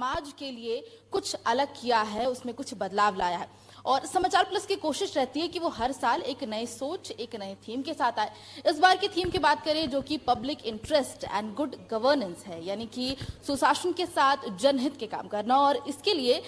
समाज के लिए कुछ अलग किया है, उसमें कुछ बदलाव लाया है। और समाचार प्लस की कोशिश रहती है कि वो हर साल एक नई सोच, एक नए थीम के साथ आए। इस बार की थीम की बात करें जो कि public interest and good governance है, यानी कि सुशासन के साथ जनहित के काम करना। और इसके लिए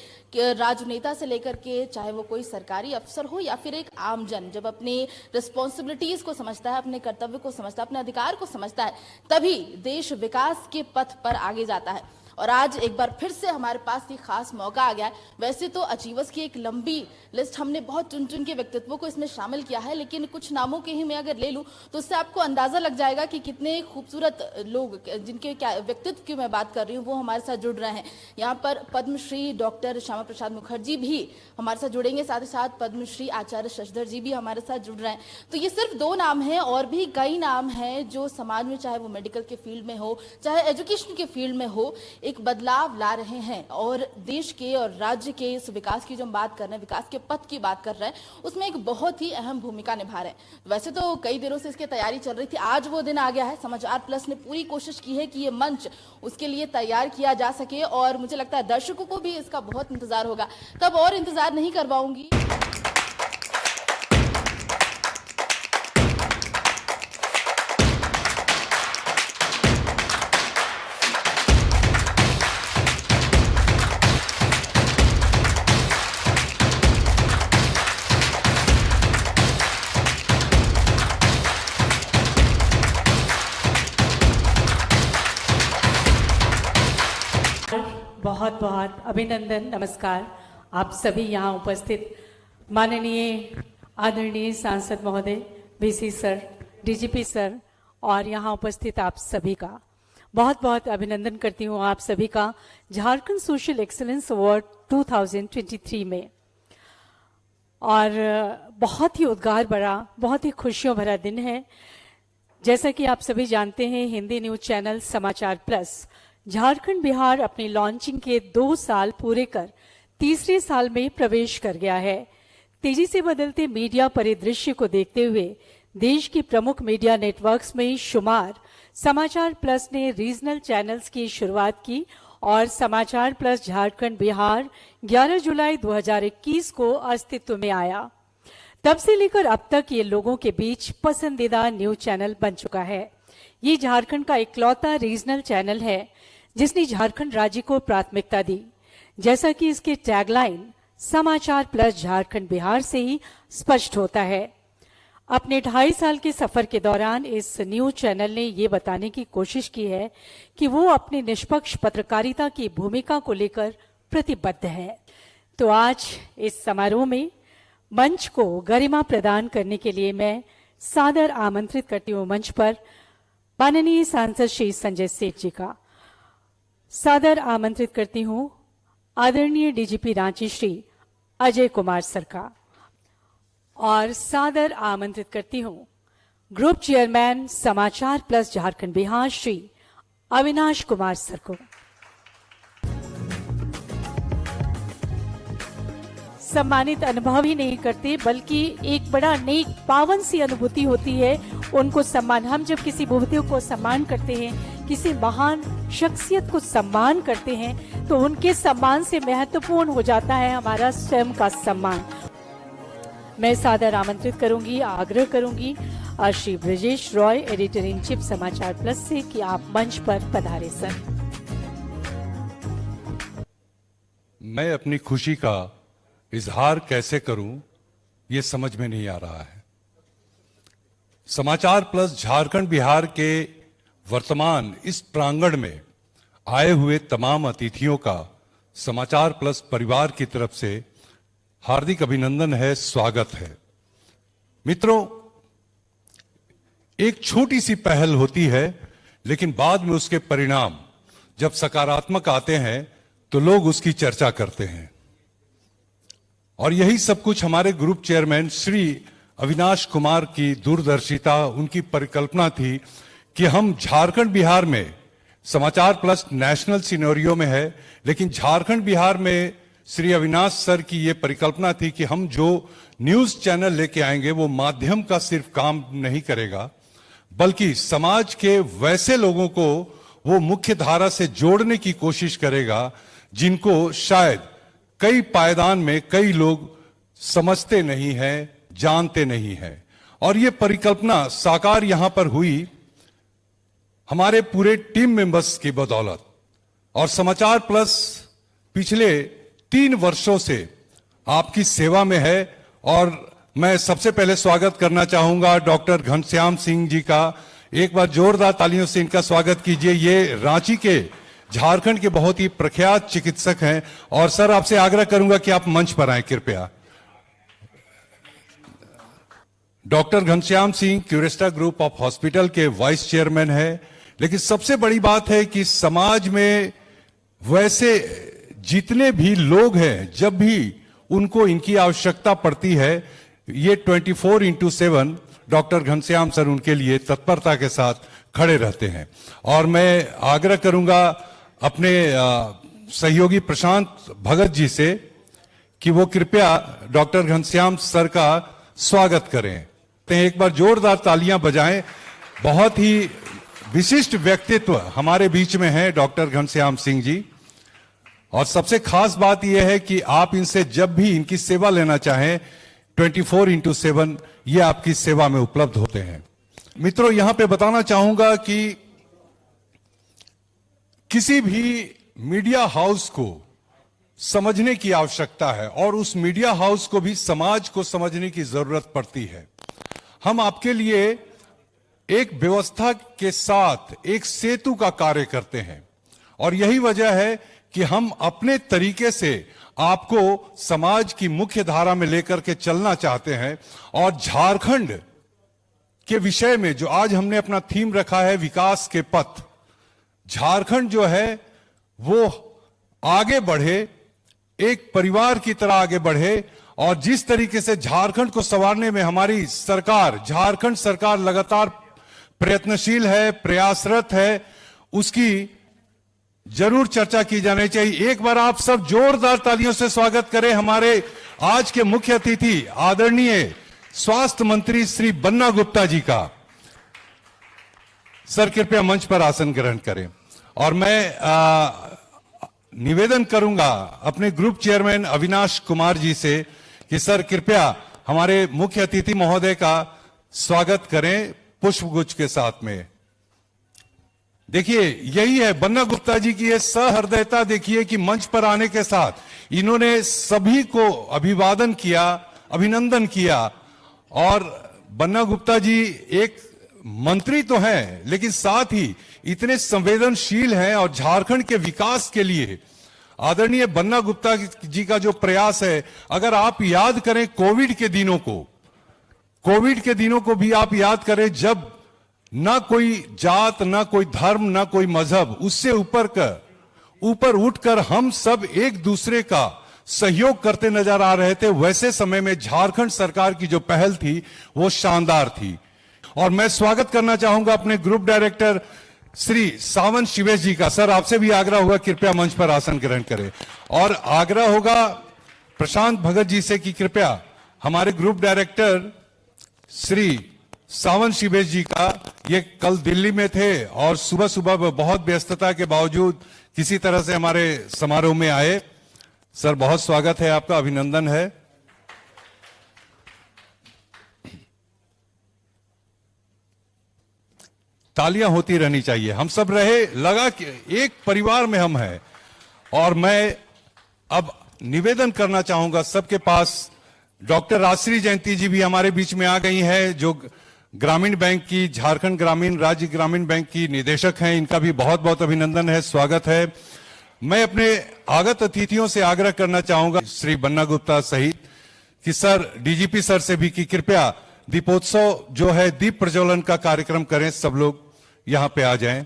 राजनेता से लेकर के चाहे वो कोई सरकारी अफसर हो या फिर एक आम जन, जब अपनी रिस्पॉन्सिबिलिटीज को समझता है, अपने कर्तव्य को समझता है, अपने अधिकार को समझता है, तभी देश विकास के पथ पर आगे जाता है। और आज एक बार फिर से हमारे पास ये खास मौका आ गया है। वैसे तो अचीवर्स की एक लंबी लिस्ट हमने बहुत चुन चुन के व्यक्तित्वों को इसमें शामिल किया है, लेकिन कुछ नामों के ही मैं अगर ले लूं तो उससे आपको अंदाजा लग जाएगा कि कितने खूबसूरत लोग, जिनके क्या व्यक्तित्व की मैं बात कर रही हूँ, वो हमारे साथ जुड़ रहे हैं। यहाँ पर पद्मश्री डॉक्टर श्यामा प्रसाद मुखर्जी भी हमारे साथ जुड़ेंगे, साथ ही साथ पद्मश्री आचार्य शशधर जी भी हमारे साथ जुड़ रहे हैं। तो ये सिर्फ 2 नाम हैं, और भी कई नाम हैं जो समाज में, चाहे वो मेडिकल के फील्ड में हो, चाहे एजुकेशन के फील्ड में हो, एक बदलाव ला रहे हैं। और देश के और राज्य के इस विकास की जो हम बात कर रहे हैं, विकास के पथ की बात कर रहे हैं, उसमें एक बहुत ही अहम भूमिका निभा रहे हैं। वैसे तो कई दिनों से इसकी तैयारी चल रही थी, आज वो दिन आ गया है। समाचार प्लस ने पूरी कोशिश की है कि ये मंच उसके लिए तैयार किया जा सके, और मुझे लगता है दर्शकों को भी इसका बहुत इंतजार होगा। तब और इंतजार नहीं करवाऊंगी। बहुत बहुत अभिनंदन, नमस्कार। आप सभी यहाँ उपस्थित माननीय आदरणीय सांसद महोदय, वीसी सर, डीजीपी सर और यहाँ उपस्थित आप सभी का बहुत बहुत अभिनंदन करती हूँ। आप सभी का झारखंड सोशल एक्सीलेंस अवार्ड 2023 में, और बहुत ही उद्गार भरा, बहुत ही खुशियों भरा दिन है। जैसा कि आप सभी जानते हैं, हिंदी न्यूज चैनल समाचार प्लस झारखंड बिहार अपनी लॉन्चिंग के 2 साल पूरे कर तीसरे साल में प्रवेश कर गया है। तेजी से बदलते मीडिया परिदृश्य को देखते हुए देश की प्रमुख मीडिया नेटवर्क्स में शुमार समाचार प्लस ने रीजनल चैनल्स की शुरुआत की, और समाचार प्लस झारखंड बिहार 11 जुलाई 2021 को अस्तित्व में आया। तब से लेकर अब तक ये लोगों के बीच पसंदीदा न्यूज चैनल बन चुका है। ये झारखंड का इकलौता रीजनल चैनल है जिसने झारखंड राज्य को प्राथमिकता दी, जैसा कि इसके टैगलाइन समाचार प्लस झारखंड बिहार से ही स्पष्ट होता है। अपने 2.5 साल के सफर के दौरान इस न्यूज चैनल ने ये बताने की कोशिश की है कि वो अपनी निष्पक्ष पत्रकारिता की भूमिका को लेकर प्रतिबद्ध है। तो आज इस समारोह में मंच को गरिमा प्रदान करने के लिए मैं सादर आमंत्रित करती हूँ मंच पर माननीय सांसद श्री संजय सेठ जी का। सादर आमंत्रित करती हूं आदरणीय डीजीपी रांची श्री अजय कुमार सर का, और सादर आमंत्रित करती हूं ग्रुप चेयरमैन समाचार प्लस झारखंड बिहार श्री अविनाश कुमार सर को। सम्मानित अनुभव ही नहीं करते, बल्कि एक बड़ा नेक पावन सी अनुभूति होती है उनको सम्मान। हम जब किसी विभूतियों को सम्मान करते हैं, किसी महान शख्सियत को सम्मान करते हैं, तो उनके सम्मान से महत्वपूर्ण हो जाता है हमारा स्वयं का सम्मान। मैं सादर आमंत्रित करूंगी, आग्रह करूंगी Shri Brajesh Roy, editor in chief समाचार प्लस से, कि आप मंच पर पधारे सर। मैं अपनी खुशी का इजहार कैसे करूं ये समझ में नहीं आ रहा है। समाचार प्लस झारखंड बिहार के वर्तमान इस प्रांगण में आए हुए तमाम अतिथियों का समाचार प्लस परिवार की तरफ से हार्दिक अभिनंदन है, स्वागत है। मित्रों, एक छोटी सी पहल होती है, लेकिन बाद में उसके परिणाम जब सकारात्मक आते हैं तो लोग उसकी चर्चा करते हैं। और यही सब कुछ हमारे ग्रुप चेयरमैन श्री अविनाश कुमार की दूरदर्शिता, उनकी परिकल्पना थी कि हम झारखंड बिहार में, समाचार प्लस नेशनल सिनेरियो में है, लेकिन झारखंड बिहार में श्री अविनाश सर की ये परिकल्पना थी कि हम जो न्यूज चैनल लेके आएंगे वो माध्यम का सिर्फ काम नहीं करेगा, बल्कि समाज के वैसे लोगों को वो मुख्य धारा से जोड़ने की कोशिश करेगा जिनको शायद कई पायदान में कई लोग समझते नहीं हैं, जानते नहीं हैं। और ये परिकल्पना साकार यहां पर हुई हमारे पूरे टीम मेंबर्स की बदौलत। और समाचार प्लस पिछले 3 वर्षों से आपकी सेवा में है। और मैं सबसे पहले स्वागत करना चाहूंगा डॉक्टर घनश्याम सिंह जी का। एक बार जोरदार तालियों से इनका स्वागत कीजिए। ये रांची के, झारखंड के बहुत ही प्रख्यात चिकित्सक हैं। और सर, आपसे आग्रह करूंगा कि आप मंच पर आएं कृपया। Doctor Ghanshyam Singh Curesta group of hospital के वाइस चेयरमैन है। लेकिन सबसे बड़ी बात है कि समाज में वैसे जितने भी लोग हैं, जब भी उनको इनकी आवश्यकता पड़ती है, ये 24x7 डॉक्टर घनश्याम सर उनके लिए तत्परता के साथ खड़े रहते हैं। और मैं आग्रह करूंगा अपने सहयोगी प्रशांत भगत जी से कि वो कृपया डॉक्टर घनश्याम सर का स्वागत करें। तो एक बार जोरदार तालियां बजाएं। बहुत ही विशिष्ट व्यक्तित्व हमारे बीच में है डॉक्टर घनश्याम सिंह जी। और सबसे खास बात यह है कि आप इनसे जब भी इनकी सेवा लेना चाहें 24x7 ये आपकी सेवा में उपलब्ध होते हैं। मित्रों, यहां पे बताना चाहूंगा कि किसी भी मीडिया हाउस को समझने की आवश्यकता है और उस मीडिया हाउस को भी समाज को समझने की जरूरत पड़ती है। हम आपके लिए एक व्यवस्था के साथ एक सेतु का कार्य करते हैं और यही वजह है कि हम अपने तरीके से आपको समाज की मुख्य धारा में लेकर के चलना चाहते हैं। और झारखंड के विषय में जो आज हमने अपना थीम रखा है, विकास के पथ, झारखंड जो है वो आगे बढ़े, एक परिवार की तरह आगे बढ़े। और जिस तरीके से झारखंड को संवारने में हमारी सरकार, झारखंड सरकार लगातार प्रयत्नशील है, प्रयासरत है, उसकी जरूर चर्चा की जानी चाहिए। एक बार आप सब जोरदार तालियों से स्वागत करें हमारे आज के मुख्य अतिथि आदरणीय स्वास्थ्य मंत्री श्री बन्ना गुप्ता जी का। सर, कृपया मंच पर आसन ग्रहण करें। और मैं निवेदन करूंगा अपने ग्रुप चेयरमैन अविनाश कुमार जी से कि सर कृपया हमारे मुख्य अतिथि महोदय का स्वागत करें पुष्पगुच्छ के साथ में। देखिए, यही है बन्ना गुप्ता जी की ये सहृदयता। देखिए कि मंच पर आने के साथ इन्होंने सभी को अभिवादन किया, अभिनंदन किया। और बन्ना गुप्ता जी एक मंत्री तो हैं, लेकिन साथ ही इतने संवेदनशील हैं। और झारखंड के विकास के लिए आदरणीय बन्ना गुप्ता जी का जो प्रयास है, अगर आप याद करें कोविड के दिनों को भी आप याद करें, जब ना कोई जात, ना कोई धर्म, ना कोई मजहब, उससे ऊपर उठकर हम सब एक दूसरे का सहयोग करते नजर आ रहे थे। वैसे समय में झारखंड सरकार की जो पहल थी वो शानदार थी। और मैं स्वागत करना चाहूंगा अपने ग्रुप डायरेक्टर श्री सावन शिवेश जी का। सर, आपसे भी आग्रह होगा कृपया मंच पर आसन ग्रहण करें। और आग्रह होगा प्रशांत भगत जी से कि कृपया हमारे ग्रुप डायरेक्टर श्री सावन शिवेश जी का, ये कल दिल्ली में थे और सुबह सुबह बहुत व्यस्तता के बावजूद किसी तरह से हमारे समारोह में आए। सर, बहुत स्वागत है आपका, अभिनंदन है। तालियां होती रहनी चाहिए, हम सब रहे लगा कि एक परिवार में हम हैं। और मैं अब निवेदन करना चाहूंगा सबके पास, डॉक्टर राजश्री जयंती जी भी हमारे बीच में आ गई हैं, जो ग्रामीण बैंक की, झारखंड ग्रामीण राज्य ग्रामीण बैंक की निदेशक हैं। इनका भी बहुत बहुत अभिनंदन है, स्वागत है। मैं अपने आगत अतिथियों से आग्रह करना चाहूंगा श्री बन्ना गुप्ता सहित कि सर, डीजीपी सर से भी कि कृपया दीपोत्सव जो है, दीप प्रज्वलन का कार्यक्रम करें, सब लोग यहां पे आ जाएं।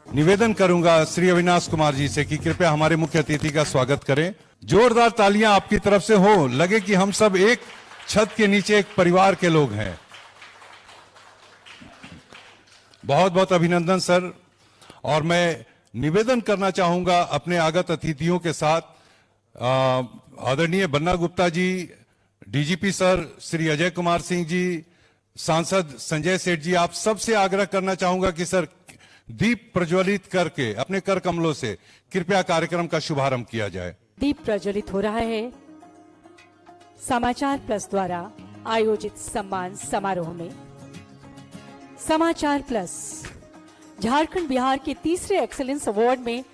निवेदन करूंगा श्री अविनाश कुमार जी से कि कृपया हमारे मुख्य अतिथि का स्वागत करें। जोरदार तालियां आपकी तरफ से हो, लगे कि हम सब एक छत के नीचे एक परिवार के लोग हैं। बहुत बहुत अभिनंदन सर। और मैं निवेदन करना चाहूंगा अपने आगत अतिथियों के साथ, आदरणीय बन्ना गुप्ता जी, डीजीपी सर श्री अजय कुमार सिंह जी, सांसद संजय सेठ जी, आप सबसे आग्रह करना चाहूंगा कि सर दीप प्रज्वलित करके अपने कर कमलों से कृपया कार्यक्रम का शुभारंभ किया जाए। दीप प्रज्वलित हो रहा है समाचार प्लस द्वारा आयोजित सम्मान समारोह में। समाचार प्लस झारखंड बिहार के तीसरे एक्सीलेंस अवार्ड में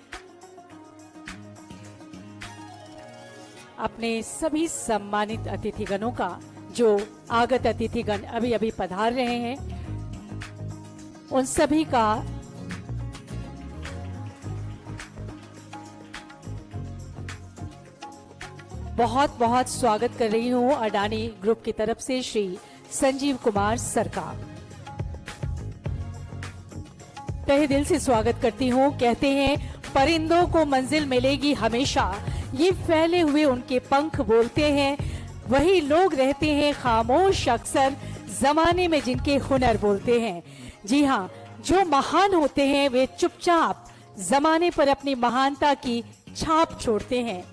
अपने सभी सम्मानित अतिथिगणों का, जो आगत अतिथिगण अभी अभी पधार रहे हैं, उन सभी का बहुत बहुत स्वागत कर रही हूं अडानी ग्रुप की तरफ से श्री संजीव कुमार सर का तहे दिल से स्वागत करती हूं। कहते हैं परिंदों को मंजिल मिलेगी हमेशा, ये फैले हुए उनके पंख बोलते हैं, वही लोग रहते हैं खामोश अक्सर जमाने में जिनके हुनर बोलते हैं। जी हाँ, जो महान होते हैं वे चुपचाप जमाने पर अपनी महानता की छाप छोड़ते हैं,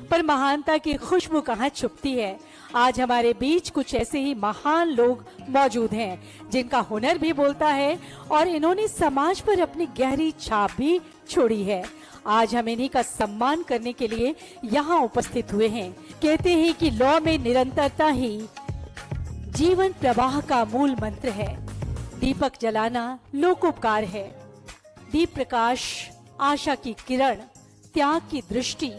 पर महानता की खुशबू कहाँ छुपती है। आज हमारे बीच कुछ ऐसे ही महान लोग मौजूद हैं जिनका हुनर भी बोलता है और इन्होंने समाज पर अपनी गहरी छाप भी छोड़ी है। आज हम इन्हीं का सम्मान करने के लिए यहाँ उपस्थित हुए हैं। कहते हैं कि लौ में निरंतरता ही जीवन प्रवाह का मूल मंत्र है। दीपक जलाना लोकोपकार है। दीप प्रकाश आशा की किरण, त्याग की दृष्टि,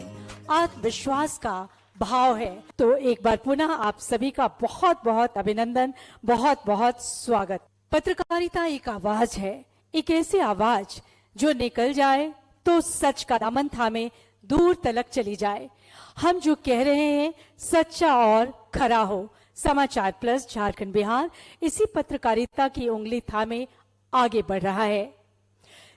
आत्मविश्वास का भाव है। तो एक बार पुनः आप सभी का बहुत बहुत अभिनंदन, बहुत बहुत स्वागत। पत्रकारिता एक आवाज है, एक ऐसी आवाज जो निकल जाए तो सच का दामन थामे दूर तलक चली जाए। हम जो कह रहे हैं सच्चा और खरा हो। समाचार प्लस झारखंड बिहार इसी पत्रकारिता की उंगली थामे आगे बढ़ रहा है।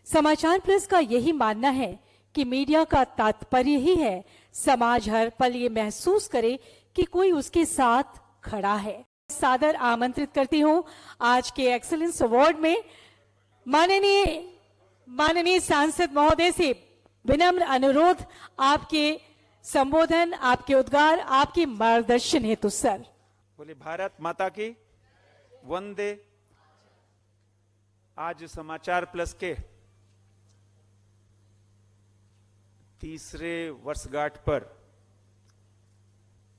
समाचार प्लस का यही मानना है कि मीडिया का तात्पर्य ही है समाज हर पल ये महसूस करे कि कोई उसके साथ खड़ा है। सादर आमंत्रित करती हूं आज के एक्सीलेंस अवार्ड में माननीय सांसद महोदय से विनम्र अनुरोध, आपके संबोधन, आपके उद्गार, आपके मार्गदर्शन हेतु सर। बोले भारत माता की वंदे। आज समाचार प्लस के तीसरे वर्षगांठ पर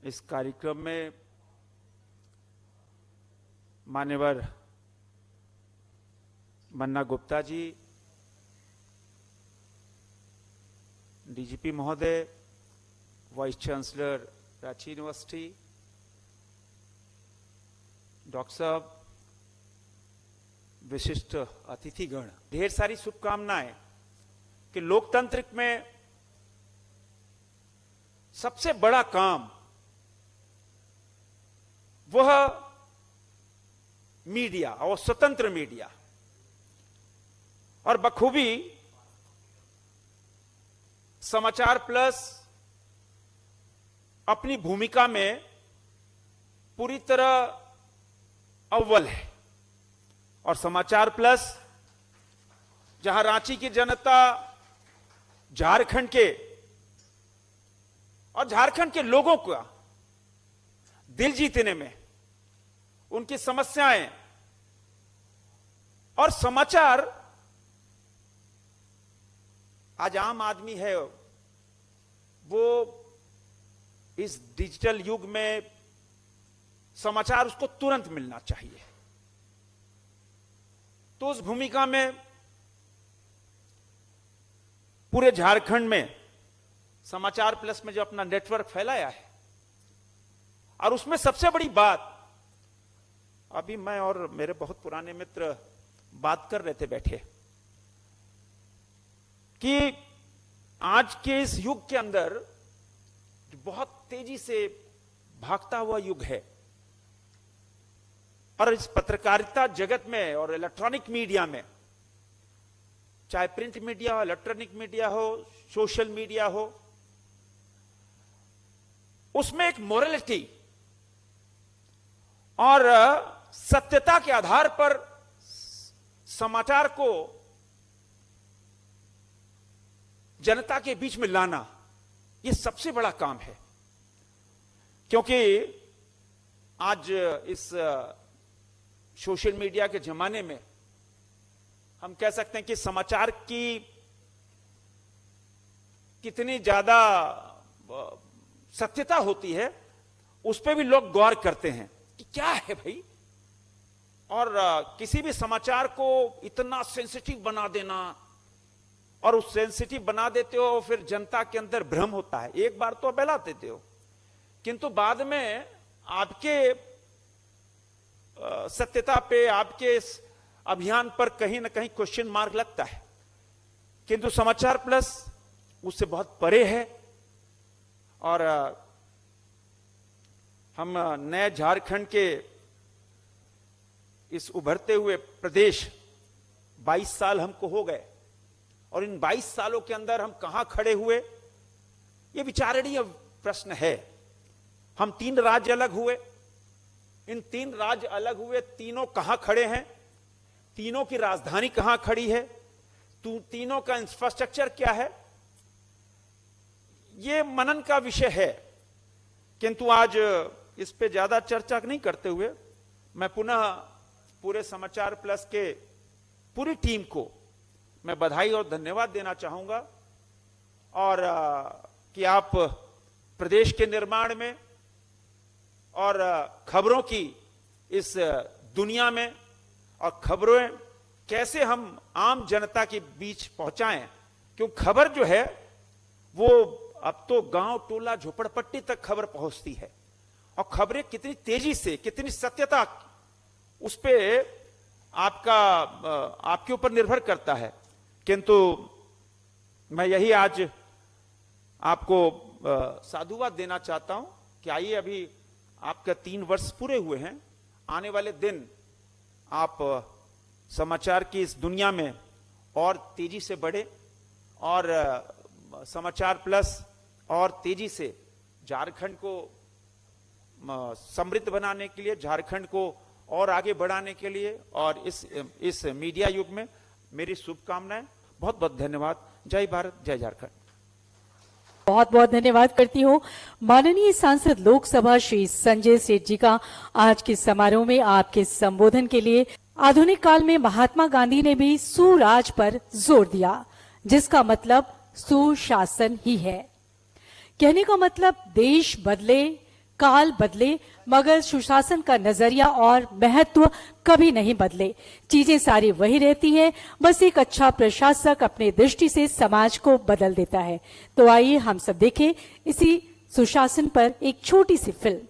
इस कार्यक्रम में मान्यवर मन्ना गुप्ता जी, डीजीपी महोदय, vice chancellor Ranchi university, doctor साहब, विशिष्ट अतिथिगण, ढेर सारी शुभकामनाएं कि लोकतंत्र में सबसे बड़ा काम वह मीडिया और स्वतंत्र मीडिया, और बखूबी समाचार प्लस अपनी भूमिका में पूरी तरह अव्वल है। और समाचार प्लस जहां रांची की जनता झारखंड के और झारखंड के लोगों का दिल जीतने में, उनकी समस्याएं और समाचार, आज आम आदमी है वो इस डिजिटल युग में समाचार उसको तुरंत मिलना चाहिए। तो उस भूमिका में पूरे झारखंड में समाचार प्लस में जो अपना नेटवर्क फैलाया है, और उसमें सबसे बड़ी बात, अभी मैं और मेरे बहुत पुराने मित्र बात कर रहे थे बैठे, कि आज के इस युग के अंदर जो बहुत तेजी से भागता हुआ युग है, और इस पत्रकारिता जगत में और इलेक्ट्रॉनिक मीडिया में, चाहे प्रिंट मीडिया हो, इलेक्ट्रॉनिक मीडिया हो, सोशल मीडिया हो, उसमें एक मोरलिटी और सत्यता के आधार पर समाचार को जनता के बीच में लाना, यह सबसे बड़ा काम है। क्योंकि आज इस सोशल मीडिया के जमाने में हम कह सकते हैं कि समाचार की कितनी ज्यादा सत्यता होती है, उस पर भी लोग गौर करते हैं कि क्या है भाई। और किसी भी समाचार को इतना सेंसिटिव बना देना, और उस सेंसिटिव बना देते हो, फिर जनता के अंदर भ्रम होता है। एक बार तो बहला देते हो, किंतु बाद में आपके सत्यता पे, आपके इस अभियान पर कहीं ना कहीं क्वेश्चन मार्क लगता है। किंतु समाचार प्लस उससे बहुत परे है। और हम नए झारखंड के इस उभरते हुए प्रदेश, 22 साल हमको हो गए, और इन 22 सालों के अंदर हम कहां खड़े हुए, यह विचारणीय प्रश्न है। हम 3 राज्य अलग हुए, इन 3 राज्य अलग हुए, तीनों कहां खड़े हैं, तीनों की राजधानी कहां खड़ी है, तीनों का इंफ्रास्ट्रक्चर क्या है, यह मनन का विषय है। किंतु आज इस पे ज्यादा चर्चा नहीं करते हुए मैं पुनः पूरे समाचार प्लस के पूरी टीम को मैं बधाई और धन्यवाद देना चाहूंगा, और कि आप प्रदेश के निर्माण में और खबरों की इस दुनिया में, और खबरें कैसे हम आम जनता के बीच पहुंचाएं, क्योंकि खबर जो है वो अब तो गांव, टोला, झोपड़पट्टी तक खबर पहुंचती है, और खबरें कितनी तेजी से, कितनी सत्यता, उस पे आपके ऊपर निर्भर करता है। किंतु मैं यही आज आपको साधुवाद देना चाहता हूं कि आइए, अभी आपका 3 वर्ष पूरे हुए हैं, आने वाले दिन आप समाचार की इस दुनिया में और तेजी से बढ़े, और समाचार प्लस और तेजी से झारखंड को समृद्ध बनाने के लिए, झारखंड को और आगे बढ़ाने के लिए, और इस मीडिया युग में मेरी शुभकामनाएं। बहुत बहुत धन्यवाद। जय भारत, जय झारखंड। बहुत बहुत धन्यवाद करती हूँ माननीय सांसद लोकसभा श्री संजय सेठ जी का आज के समारोह में आपके संबोधन के लिए। आधुनिक काल में महात्मा गांधी ने भी सुराज पर जोर दिया, जिसका मतलब सुशासन ही है। कहने का मतलब देश बदले, काल बदले, मगर सुशासन का नजरिया और महत्व कभी नहीं बदले। चीजें सारी वही रहती हैं, बस एक अच्छा प्रशासक अपने दृष्टि से समाज को बदल देता है। तो आइए हम सब देखें इसी सुशासन पर एक छोटी सी फिल्म।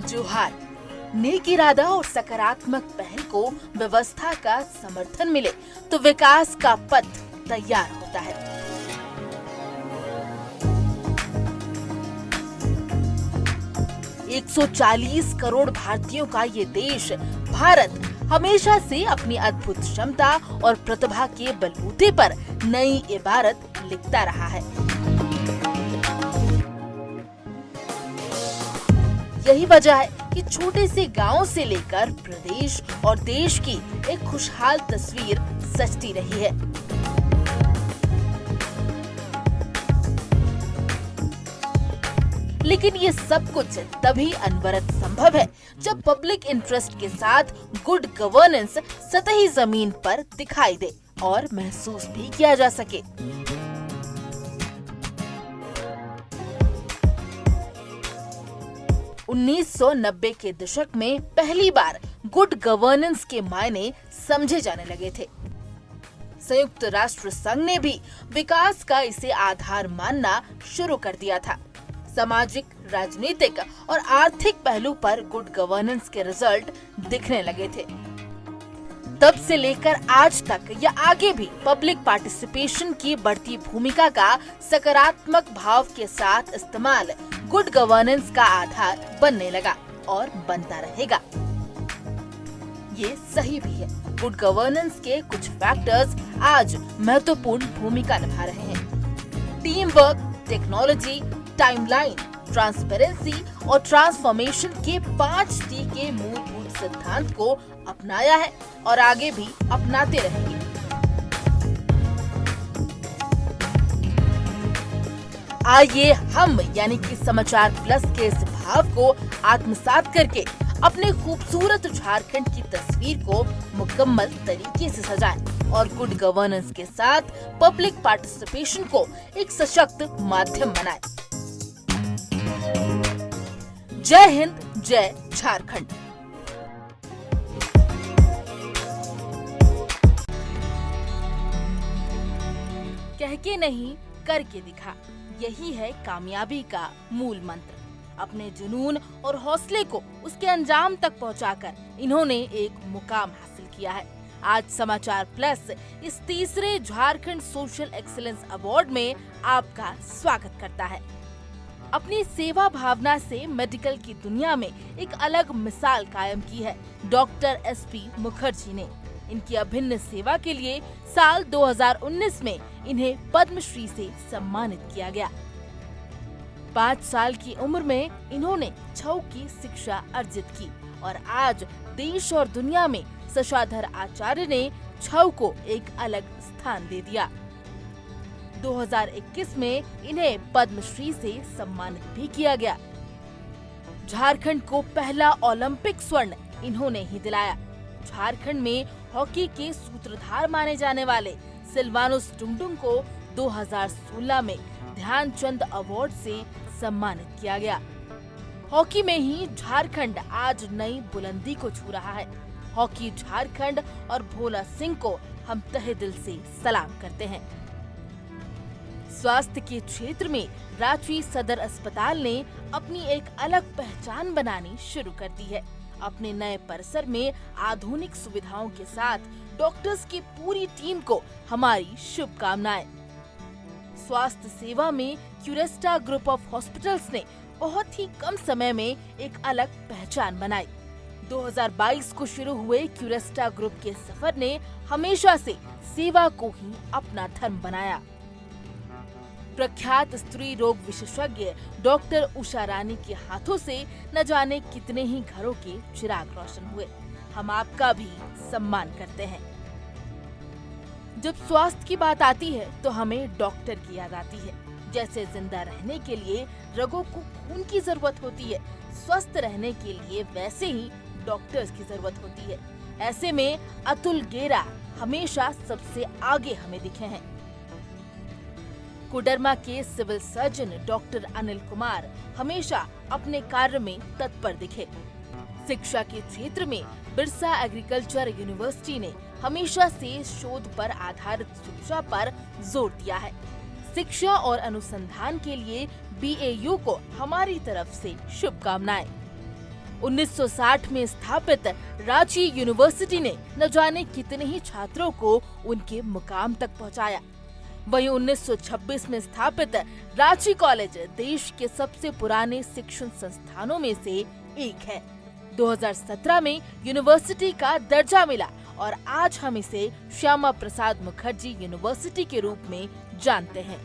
जोहार। नेक इरादा और सकारात्मक पहल को व्यवस्था का समर्थन मिले तो विकास का पथ तैयार होता है। $140 करोड़ भारतीयों का ये देश भारत हमेशा से अपनी अद्भुत क्षमता और प्रतिभा के बलबूते पर नई इबारत लिखता रहा है। यही वजह है कि छोटे से गांव से लेकर प्रदेश और देश की एक खुशहाल तस्वीर सजती रही है। लेकिन ये सब कुछ तभी अनवरत संभव है जब पब्लिक इंटरेस्ट के साथ गुड गवर्नेंस सतही जमीन पर दिखाई दे और महसूस भी किया जा सके। उन्नीस 1990 के दशक में पहली बार गुड गवर्नेंस के मायने समझे जाने लगे थे। संयुक्त राष्ट्र संघ ने भी विकास का इसे आधार मानना शुरू कर दिया था। सामाजिक, राजनीतिक और आर्थिक पहलू पर गुड गवर्नेंस के रिजल्ट दिखने लगे थे। तब से लेकर आज तक या आगे भी पब्लिक पार्टिसिपेशन की बढ़ती भूमिका का सकारात्मक भाव के साथ इस्तेमाल गुड गवर्नेंस का आधार बनने लगा और बनता रहेगा। ये सही भी है। गुड गवर्नेंस के कुछ फैक्टर्स आज महत्वपूर्ण भूमिका निभा रहे हैं। Team work, technology, timeline, transparency और ट्रांसफॉर्मेशन के 5T के मूलभूत सिद्धांत को अपनाया है और आगे भी अपनाते रहेंगे। आइए हम यानी कि समाचार प्लस के इस भाव को आत्मसात करके अपने खूबसूरत झारखंड की तस्वीर को मुकम्मल तरीके से सजाएं और गुड गवर्नेंस के साथ पब्लिक पार्टिसिपेशन को एक सशक्त माध्यम बनाएं। जय हिंद, जय झारखंड। कह के नहीं करके दिखा, यही है कामयाबी का मूल मंत्र। अपने जुनून और हौसले को उसके अंजाम तक पहुंचाकर इन्होंने एक मुकाम हासिल किया है। आज समाचार प्लस इस तीसरे झारखंड सोशल एक्सीलेंस अवार्ड में आपका स्वागत करता है। अपनी सेवा भावना से मेडिकल की दुनिया में एक अलग मिसाल कायम की है डॉक्टर SP मुखर्जी ने। इनकी अभिन्न सेवा के लिए साल 2019 में इन्हें पद्मश्री से सम्मानित किया गया। 5 साल की उम्र में इन्होंने छऊ की शिक्षा अर्जित की और आज देश और दुनिया में शशाधर आचार्य ने छऊ को एक अलग स्थान दे दिया। 2021 में इन्हें पद्मश्री से सम्मानित भी किया गया। झारखंड को पहला ओलंपिक स्वर्ण इन्होंने ही दिलाया। झारखंड में हॉकी के सूत्रधार माने जाने वाले सिल्वानुस टुंडुंग को 2016 में ध्यानचंद अवार्ड से सम्मानित किया गया। हॉकी में ही झारखंड आज नई बुलंदी को छू रहा है। हॉकी झारखंड और भोला सिंह को हम तहे दिल से सलाम करते हैं। स्वास्थ्य के क्षेत्र में रांची सदर अस्पताल ने अपनी एक अलग पहचान बनानी शुरू कर दी है। अपने नए परिसर में आधुनिक सुविधाओं के साथ डॉक्टर्स की पूरी टीम को हमारी शुभकामनाएं। स्वास्थ्य सेवा में क्यूरेस्टा ग्रुप ऑफ हॉस्पिटल्स ने बहुत ही कम समय में एक अलग पहचान बनाई। 2022 को शुरू हुए क्यूरेस्टा ग्रुप के सफर ने हमेशा से सेवा को ही अपना धर्म बनाया। प्रख्यात स्त्री रोग विशेषज्ञ डॉक्टर उषा रानी के हाथों से न जाने कितने ही घरों के चिराग रोशन हुए। हम आपका भी सम्मान करते हैं। जब स्वास्थ्य की बात आती है तो हमें डॉक्टर की याद आती है। जैसे जिंदा रहने के लिए रगों को खून की जरूरत होती है, स्वस्थ रहने के लिए वैसे ही डॉक्टर्स की जरूरत होती है। ऐसे में अतुल गेरा हमेशा सबसे आगे हमें दिखे हैं। कोडरमा के civil surgeon doctor Anil Kumar हमेशा अपने कार्य में तत्पर दिखे। शिक्षा के क्षेत्र में बिरसा एग्रीकल्चर यूनिवर्सिटी ने हमेशा से शोध पर आधारित शिक्षा पर जोर दिया है। शिक्षा और अनुसंधान के लिए BAU को हमारी तरफ से शुभकामनाएं। 1960 में स्थापित रांची यूनिवर्सिटी ने न जाने कितने ही छात्रों को उनके मुकाम तक पहुंचाया। वहीं 1926 में स्थापित रांची कॉलेज देश के सबसे पुराने शिक्षण संस्थानों में से एक है। 2017 में यूनिवर्सिटी का दर्जा मिला और आज हम इसे श्यामा प्रसाद मुखर्जी यूनिवर्सिटी के रूप में जानते हैं।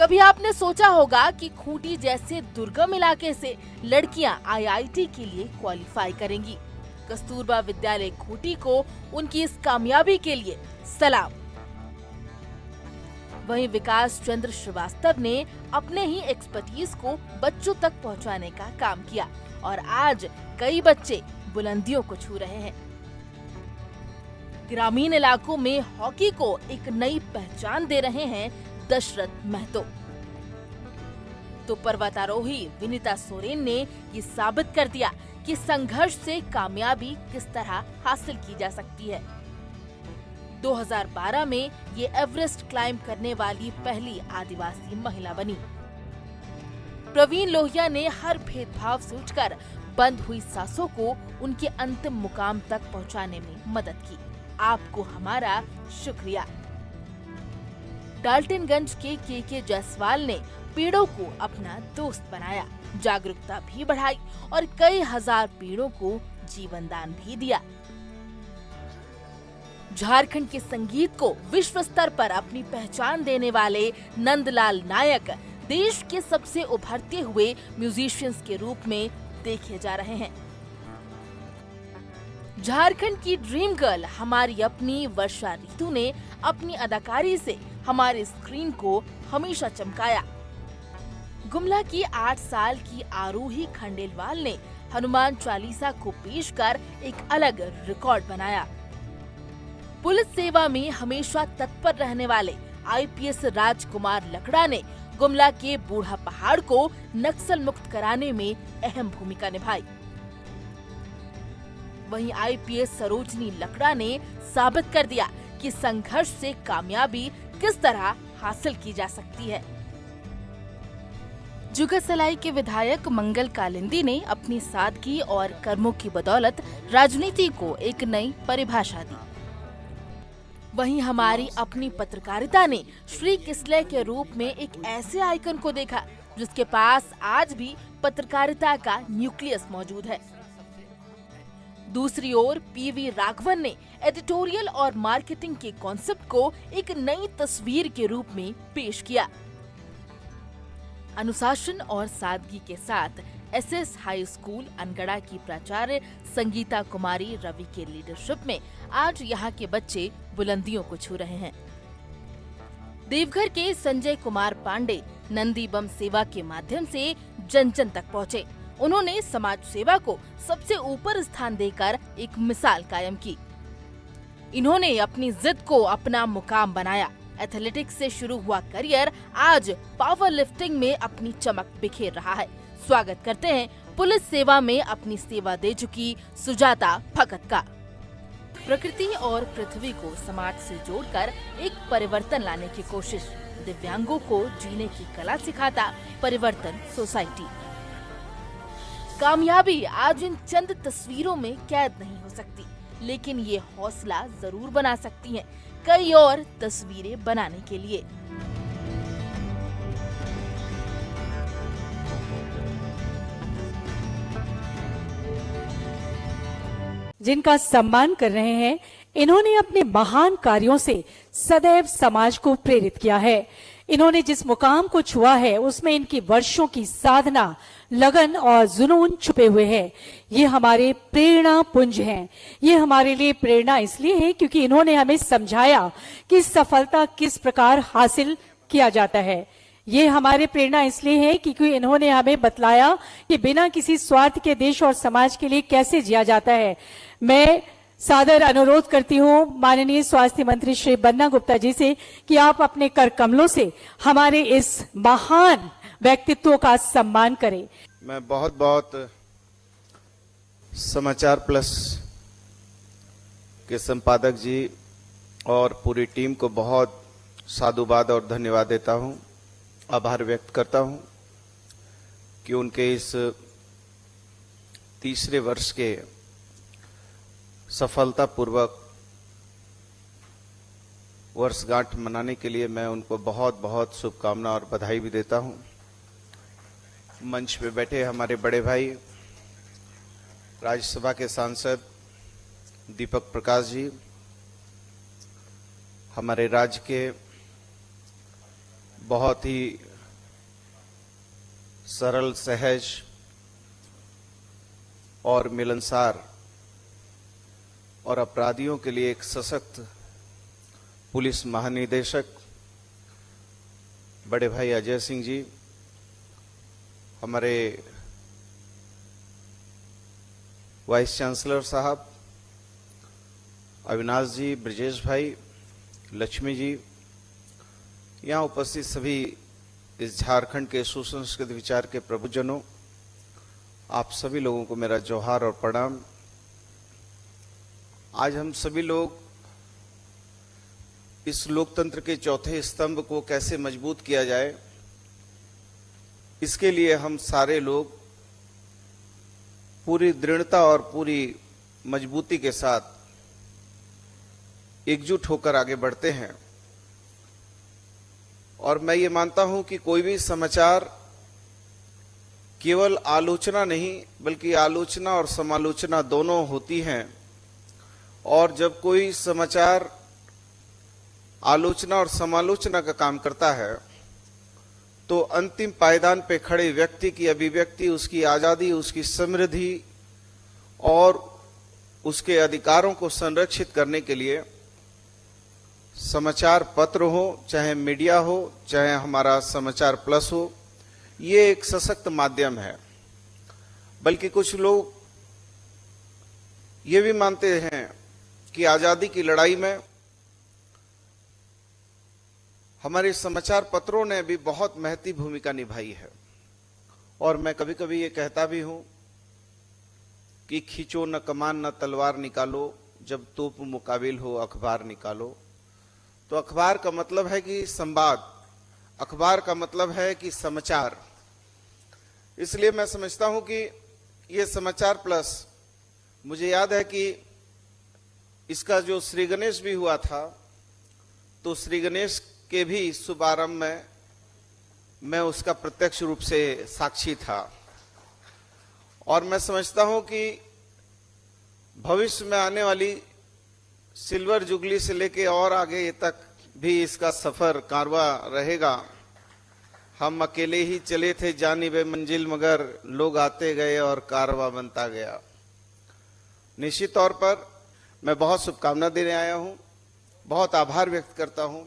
कभी आपने सोचा होगा कि खूंटी जैसे दुर्गम इलाके से लड़कियां IIT के लिए क्वालिफाई करेंगी। कस्तूरबा विद्यालय खूंटी को उनकी इस कामयाबी के लिए सलाम। वहीं विकास चंद्र श्रीवास्तव ने अपने ही एक्सपर्टीज को बच्चों तक पहुंचाने का काम किया और आज कई बच्चे बुलंदियों को छू रहे हैं। ग्रामीण इलाकों में हॉकी को एक नई पहचान दे रहे हैं दशरथ महतो। तो पर्वतारोही विनीता सोरेन ने ये साबित कर दिया कि संघर्ष से कामयाबी किस तरह हासिल की जा सकती है। 2012 में ये एवरेस्ट क्लाइम करने वाली पहली आदिवासी महिला बनी। प्रवीण लोहिया ने हर भेदभाव से उठकर बंद हुई सांसों को उनके अंतिम मुकाम तक पहुंचाने में मदद की। आपको हमारा शुक्रिया। डाल्टनगंज के KK जायसवाल ने पेड़ों को अपना दोस्त बनाया, जागरूकता भी बढ़ाई और कई हजार पेड़ों को जीवन दान भी दिया। झारखंड के संगीत को विश्व स्तर पर अपनी पहचान देने वाले नंदलाल नायक देश के सबसे उभरते हुए म्यूजिशियंस के रूप में देखे जा रहे हैं। झारखंड की ड्रीम गर्ल हमारी अपनी वर्षा ऋतु ने अपनी अदाकारी से हमारे स्क्रीन को हमेशा चमकाया। गुमला की 8 साल की आरोही खंडेलवाल ने हनुमान चालीसा को पेश कर एक अलग रिकॉर्ड बनाया। पुलिस सेवा में हमेशा तत्पर रहने वाले आईपीएस राजकुमार लकड़ा ने गुमला के बूढ़ा पहाड़ को नक्सल मुक्त कराने में अहम भूमिका निभाई। वहीं आईपीएस सरोजनी लकड़ा ने साबित कर दिया कि संघर्ष से कामयाबी किस तरह हासिल की जा सकती है। जुगसलाई के विधायक मंगल कालिंदी ने अपनी सादगी और कर्मों की बदौलत राजनीति को एक नई परिभाषा दी। वहीं हमारी अपनी पत्रकारिता ने श्री किसले के रूप में एक ऐसे आइकन को देखा जिसके पास आज भी पत्रकारिता का न्यूक्लियस मौजूद है। दूसरी ओर पीवी राघवन ने एडिटोरियल और मार्केटिंग के कॉन्सेप्ट को एक नई तस्वीर के रूप में पेश किया। अनुशासन और सादगी के साथ एसएस हाई स्कूल अनगढ़ा की प्राचार्य संगीता कुमारी रवि के लीडरशिप में आज यहाँ के बच्चे बुलंदियों को छू रहे हैं। देवघर के संजय कुमार पांडे नंदी बम सेवा के माध्यम से जन जन तक पहुँचे। उन्होंने समाज सेवा को सबसे ऊपर स्थान देकर एक मिसाल कायम की। इन्होंने अपनी जिद को अपना मुकाम बनाया। एथलेटिक्स से शुरू हुआ करियर आज पावर लिफ्टिंग में अपनी चमक बिखेर रहा है। स्वागत करते हैं पुलिस सेवा में अपनी सेवा दे चुकी सुजाता भगत का। प्रकृति और पृथ्वी को समाज से जोड़कर एक परिवर्तन लाने की कोशिश। दिव्यांगों को जीने की कला सिखाता परिवर्तन सोसाइटी। कामयाबी आज इन चंद तस्वीरों में कैद नहीं हो सकती, लेकिन ये हौसला जरूर बना सकती हैं कई और तस्वीरें बनाने के लिए। जिनका सम्मान कर रहे हैं, इन्होंने अपने महान कार्यों से सदैव समाज को प्रेरित किया है। इन्होंने जिस मुकाम को छुआ है उसमें इनकी वर्षों की साधना, लगन और जुनून छुपे हुए हैं। ये हमारे प्रेरणा पुंज हैं। ये हमारे लिए प्रेरणा इसलिए है क्योंकि इन्होंने हमें समझाया कि सफलता किस प्रकार हासिल किया जाता है। ये हमारे प्रेरणा इसलिए है क्योंकि इन्होंने हमें बतलाया कि बिना किसी स्वार्थ के देश और समाज के लिए कैसे जिया जाता है। मैं सादर अनुरोध करती हूँ माननीय स्वास्थ्य मंत्री श्री बन्ना गुप्ता जी से कि आप अपने कर कमलों से हमारे इस महान व्यक्तित्व का सम्मान करें। मैं बहुत बहुत समाचार प्लस के संपादक जी और पूरी टीम को बहुत साधुवाद और धन्यवाद देता हूं, आभार व्यक्त करता हूं कि उनके इस तीसरे वर्ष के सफलतापूर्वक वर्षगांठ मनाने के लिए मैं उनको बहुत बहुत शुभकामना और बधाई भी देता हूं। मंच पे बैठे हमारे बड़े भाई राज्यसभा के सांसद दीपक प्रकाश जी, हमारे राज्य के बहुत ही सरल, सहज और मिलनसार और अपराधियों के लिए एक सशक्त पुलिस महानिदेशक बड़े भाई अजय सिंह जी, हमारे वाइस चांसलर साहब अविनाश जी, ब्रजेश भाई, लक्ष्मी जी, यहाँ उपस्थित सभी इस झारखंड के सुसंस्कृत विचार के प्रभुजनों, आप सभी लोगों को मेरा जोहार और प्रणाम। आज हम सभी लोग इस लोकतंत्र के चौथे स्तंभ को कैसे मजबूत किया जाए, इसके लिए हम सारे लोग पूरी दृढ़ता और पूरी मजबूती के साथ एकजुट होकर आगे बढ़ते हैं। और मैं ये मानता हूं कि कोई भी समाचार केवल आलोचना नहीं बल्कि आलोचना और समालोचना दोनों होती हैं। और जब कोई समाचार आलोचना और समालोचना का काम करता है तो अंतिम पायदान पे खड़े व्यक्ति की अभिव्यक्ति, उसकी आजादी, उसकी समृद्धि और उसके अधिकारों को संरक्षित करने के लिए समाचार पत्र हो, चाहे मीडिया हो, चाहे हमारा समाचार प्लस हो, ये एक सशक्त माध्यम है। बल्कि कुछ लोग ये भी मानते हैं कि आजादी की लड़ाई में हमारे समाचार पत्रों ने भी बहुत महती भूमिका निभाई है। और मैं कभी कभी ये कहता भी हूं कि खींचो न कमान न तलवार निकालो, जब तोप मुकाबिल हो अखबार निकालो। तो अखबार का मतलब है कि संवाद, अखबार का मतलब है कि समाचार। इसलिए मैं समझता हूं कि ये समाचार प्लस, मुझे याद है कि इसका जो श्री गणेश भी हुआ था, तो श्री गणेश के भी शुभारंभ में मैं उसका प्रत्यक्ष रूप से साक्षी था। और मैं समझता हूं कि भविष्य में आने वाली सिल्वर जुबली से लेके और आगे तक भी इसका सफर कारवा रहेगा। हम अकेले ही चले थे जानिबे मंजिल, मगर लोग आते गए और कारवा बनता गया। निश्चित तौर पर मैं बहुत शुभकामना देने आया हूं, बहुत आभार व्यक्त करता हूं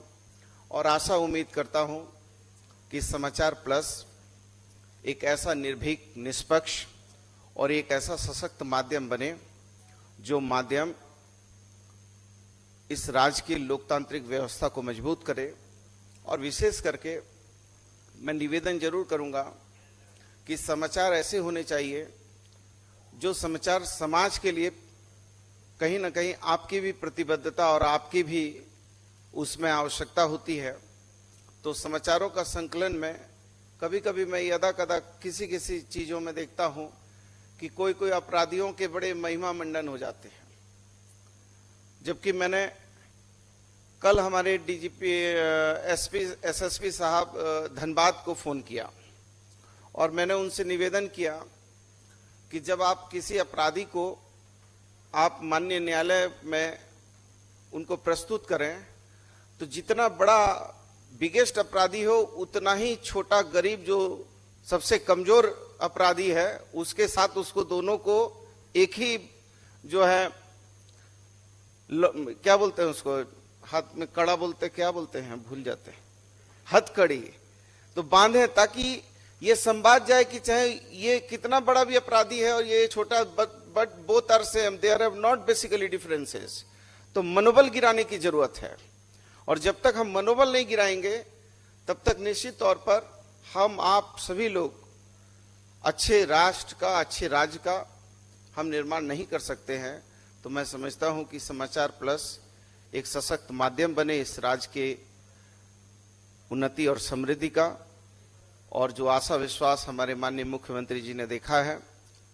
और आशा उम्मीद करता हूं कि समाचार प्लस एक ऐसा निर्भीक, निष्पक्ष और एक ऐसा सशक्त माध्यम बने जो माध्यम इस राज्य की लोकतांत्रिक व्यवस्था को मजबूत करे। और विशेष करके मैं निवेदन जरूर करूंगा कि समाचार ऐसे होने चाहिए जो समाचार समाज के लिए कहीं ना कहीं आपकी भी प्रतिबद्धता और आपकी भी उसमें आवश्यकता होती है। तो समाचारों का संकलन में कभी कभी मैं यदा कदा किसी किसी चीजों में देखता हूं कि कोई कोई अपराधियों के बड़े महिमा मंडन हो जाते हैं। जबकि मैंने कल हमारे डीजीपी एसएसपी साहब धनबाद को फोन किया और मैंने उनसे निवेदन किया कि जब आप किसी अपराधी को आप माननीय न्यायालय में उनको प्रस्तुत करें, तो जितना बड़ा बिगेस्ट अपराधी हो उतना ही छोटा गरीब जो सबसे कमजोर अपराधी है उसके साथ उसको दोनों को एक ही जो है क्या बोलते हैं उसको, हाथ में कड़ा बोलते, क्या बोलते हैं भूल जाते हैं, हथकड़ी, तो बांधे ताकि ये संवाद जाए कि चाहे ये कितना बड़ा भी अपराधी है और ये छोटा, but both are same, there have not basically differences. तो मनोबल गिराने की जरूरत है और जब तक हम मनोबल नहीं गिराएंगे तब तक निश्चित तौर पर हम आप सभी लोग अच्छे राष्ट्र का, अच्छे राज्य का हम निर्माण नहीं कर सकते हैं। तो मैं समझता हूं कि समाचार प्लस एक सशक्त माध्यम बने इस राज्य के उन्नति और समृद्धि का। और जो आशा विश्वास हमारे माननीय मुख्यमंत्री जी ने देखा है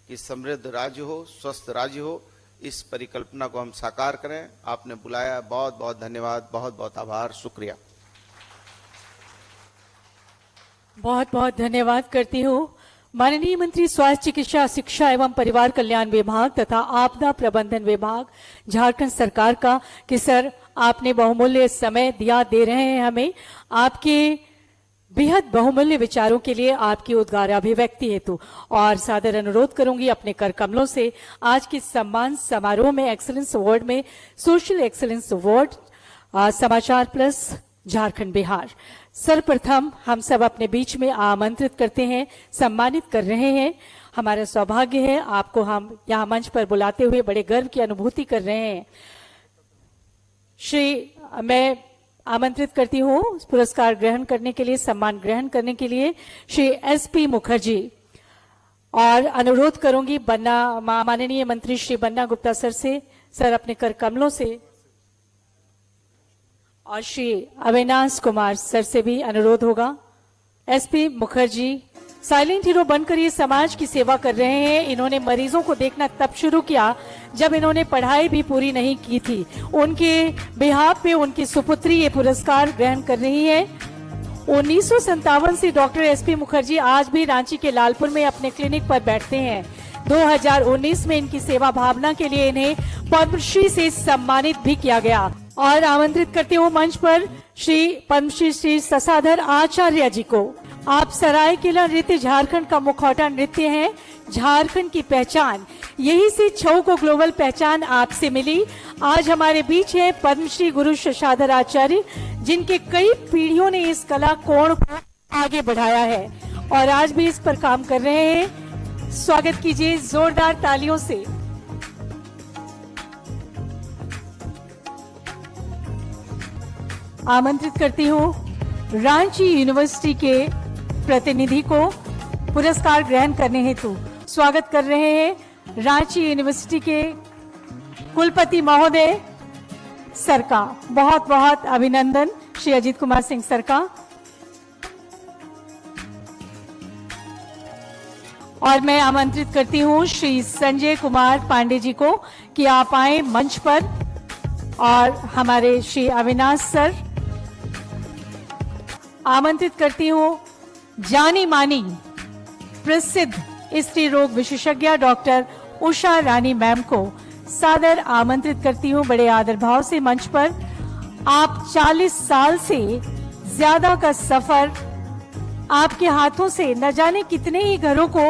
कि समृद्ध राज्य हो, स्वस्थ राज्य हो, इस परिकल्पना को हम साकार करें। आपने बुलाया, बहुत बहुत धन्यवाद, बहुत बहुत आभार, शुक्रिया। बहुत बहुत धन्यवाद करती हूँ माननीय मंत्री स्वास्थ्य, चिकित्सा, शिक्षा एवं परिवार कल्याण विभाग तथा आपदा प्रबंधन विभाग झारखंड सरकार का कि सर आपने बहुमूल्य समय दिया, दे रहे हैं हमें आपके बेहद बहुमूल्य विचारों के लिए, आपकी उद्गार अभिव्यक्ति हेतु। और सादर अनुरोध करूंगी अपने कर कमलों से आज के सम्मान समारोह में एक्सीलेंस अवार्ड में सोशल एक्सीलेंस अवार्ड समाचार प्लस झारखंड बिहार सर्वप्रथम हम सब अपने बीच में आमंत्रित करते हैं, सम्मानित कर रहे हैं। हमारा सौभाग्य है आपको हम यहाँ मंच पर बुलाते हुए बड़े गर्व की अनुभूति कर रहे हैं। मैं आमंत्रित करती हूँ पुरस्कार ग्रहण करने के लिए, सम्मान ग्रहण करने के लिए श्री एसपी मुखर्जी, और अनुरोध करूंगी माननीय मंत्री श्री बन्ना गुप्ता सर से, सर अपने कर कमलों से, और श्री अविनाश कुमार सर से भी अनुरोध होगा। एसपी मुखर्जी साइलेंट हीरो बनकर ये समाज की सेवा कर रहे हैं। इन्होंने मरीजों को देखना तब शुरू किया जब इन्होंने पढ़ाई भी पूरी नहीं की थी। उनके बिहाफ पे उनकी सुपुत्री ये पुरस्कार ग्रहण कर रही है। 1957 से डॉक्टर एसपी मुखर्जी आज भी रांची के लालपुर में अपने क्लिनिक पर बैठते हैं। 2019 में इनकी सेवा भावना के लिए इन्हें पद्मश्री से सम्मानित भी किया गया। और आमंत्रित करते हुए मंच पर श्री पद्मश्री श्री ससाधर आचार्य जी को। आप सरायकेला नृत्य झारखंड का मुखौटा नृत्य है, झारखंड की पहचान, यही से छऊ को ग्लोबल पहचान आपसे मिली। आज हमारे बीच है पद्मश्री गुरु शशाधर आचार्य, जिनके कई पीढ़ियों ने इस कला कोण को आगे बढ़ाया है और आज भी इस पर काम कर रहे हैं। स्वागत कीजिए जोरदार तालियों से। आमंत्रित करती हूँ रांची यूनिवर्सिटी के प्रतिनिधि को पुरस्कार ग्रहण करने हेतु। स्वागत कर रहे हैं रांची यूनिवर्सिटी के कुलपति महोदय सर का। बहुत बहुत अभिनंदन श्री अजीत कुमार सिंह सर का। और मैं आमंत्रित करती हूँ श्री संजय कुमार पांडे जी को कि आप आए मंच पर, और हमारे श्री अविनाश सर। आमंत्रित करती हूँ जानी मानी प्रसिद्ध स्त्री रोग विशेषज्ञ डॉक्टर उषा रानी मैम को सादर आमंत्रित करती हूँ बड़े आदर भाव से मंच पर। आप 40 साल से ज्यादा का सफर, आपके हाथों से न जाने कितने ही घरों को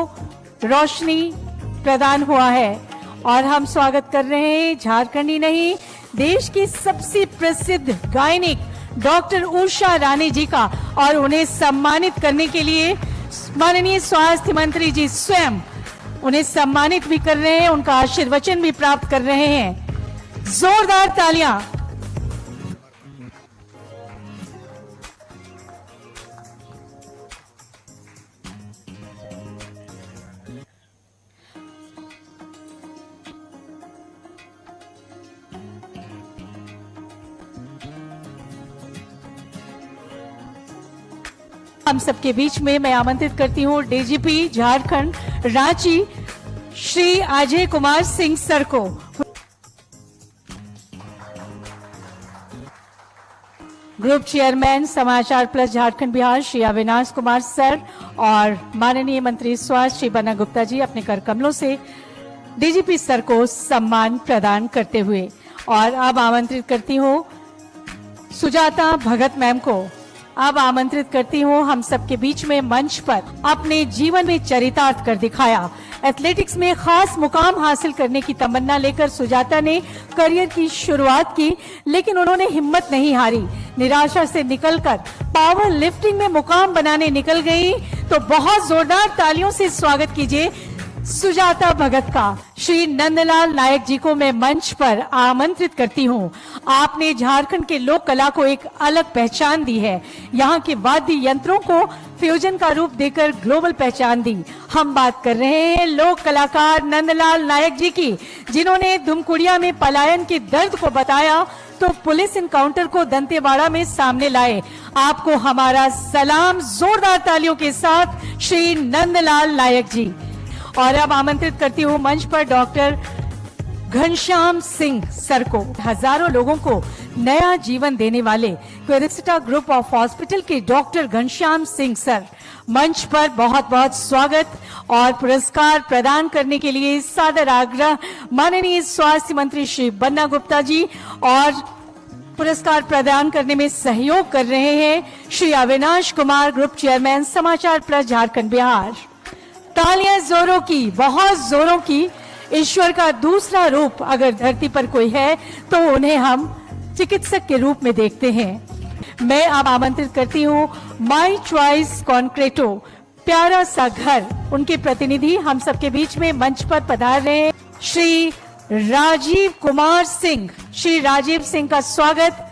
रोशनी प्रदान हुआ है, और हम स्वागत कर रहे हैं झारखंडी नहीं, देश की सबसे प्रसिद्ध गायनिक डॉक्टर उषा रानी जी का। और उन्हें सम्मानित करने के लिए माननीय स्वास्थ्य मंत्री जी स्वयं उन्हें सम्मानित भी कर रहे हैं, उनका आशीर्वचन भी प्राप्त कर रहे हैं। जोरदार तालियां। हम सबके बीच में मैं आमंत्रित करती हूँ डीजीपी झारखंड रांची श्री अजय कुमार सिंह सर को। ग्रुप चेयरमैन समाचार प्लस झारखंड बिहार श्री अविनाश कुमार सर और माननीय मंत्री स्वास्थ्य श्री बन्ना गुप्ता जी अपने कर कमलों से डीजीपी सर को सम्मान प्रदान करते हुए। और अब आमंत्रित करती हूँ सुजाता भगत मैम को। अब आमंत्रित करती हूँ हम सबके बीच में मंच पर अपने जीवन में चरितार्थ कर दिखाया। एथलेटिक्स में खास मुकाम हासिल करने की तमन्ना लेकर सुजाता ने करियर की शुरुआत की, लेकिन उन्होंने हिम्मत नहीं हारी। निराशा से निकलकर पावर लिफ्टिंग में मुकाम बनाने निकल गई। तो बहुत जोरदार तालियों से स्वागत कीजिए सुजाता भगत का। श्री नंदलाल नायक जी को मैं मंच पर आमंत्रित करती हूँ। आपने झारखंड के लोक कला को एक अलग पहचान दी है, यहाँ के वाद्य यंत्रों को फ्यूजन का रूप देकर ग्लोबल पहचान दी। हम बात कर रहे हैं लोक कलाकार नंदलाल नायक जी की, जिन्होंने धुमकुड़िया में पलायन के दर्द को बताया तो पुलिस इनकाउंटर को दंतेवाड़ा में सामने लाए। आपको हमारा सलाम जोरदार तालियों के साथ श्री नंदलाल नायक जी। और अब आमंत्रित करती हूँ मंच पर डॉक्टर घनश्याम सिंह सर को। हजारों लोगों को नया जीवन देने वाले क्वेरेक्सिटा ग्रुप ऑफ हॉस्पिटल के डॉक्टर घनश्याम सिंह सर, मंच पर बहुत बहुत स्वागत। और पुरस्कार प्रदान करने के लिए सादर आग्रह माननीय स्वास्थ्य मंत्री श्री बन्ना गुप्ता जी, और पुरस्कार प्रदान करने में सहयोग कर रहे हैं श्री अविनाश कुमार, ग्रुप चेयरमैन समाचार प्लस झारखंड बिहार। तालियां जोरों की, बहुत जोरों की। ईश्वर का दूसरा रूप अगर धरती पर कोई है तो उन्हें हम चिकित्सक के रूप में देखते हैं। मैं अब आमंत्रित करती हूँ माई चॉइस कॉन्क्रेटो प्यारा सा घर, उनके प्रतिनिधि हम सबके बीच में मंच पर पधार रहे हैं श्री राजीव कुमार सिंह। श्री राजीव सिंह का स्वागत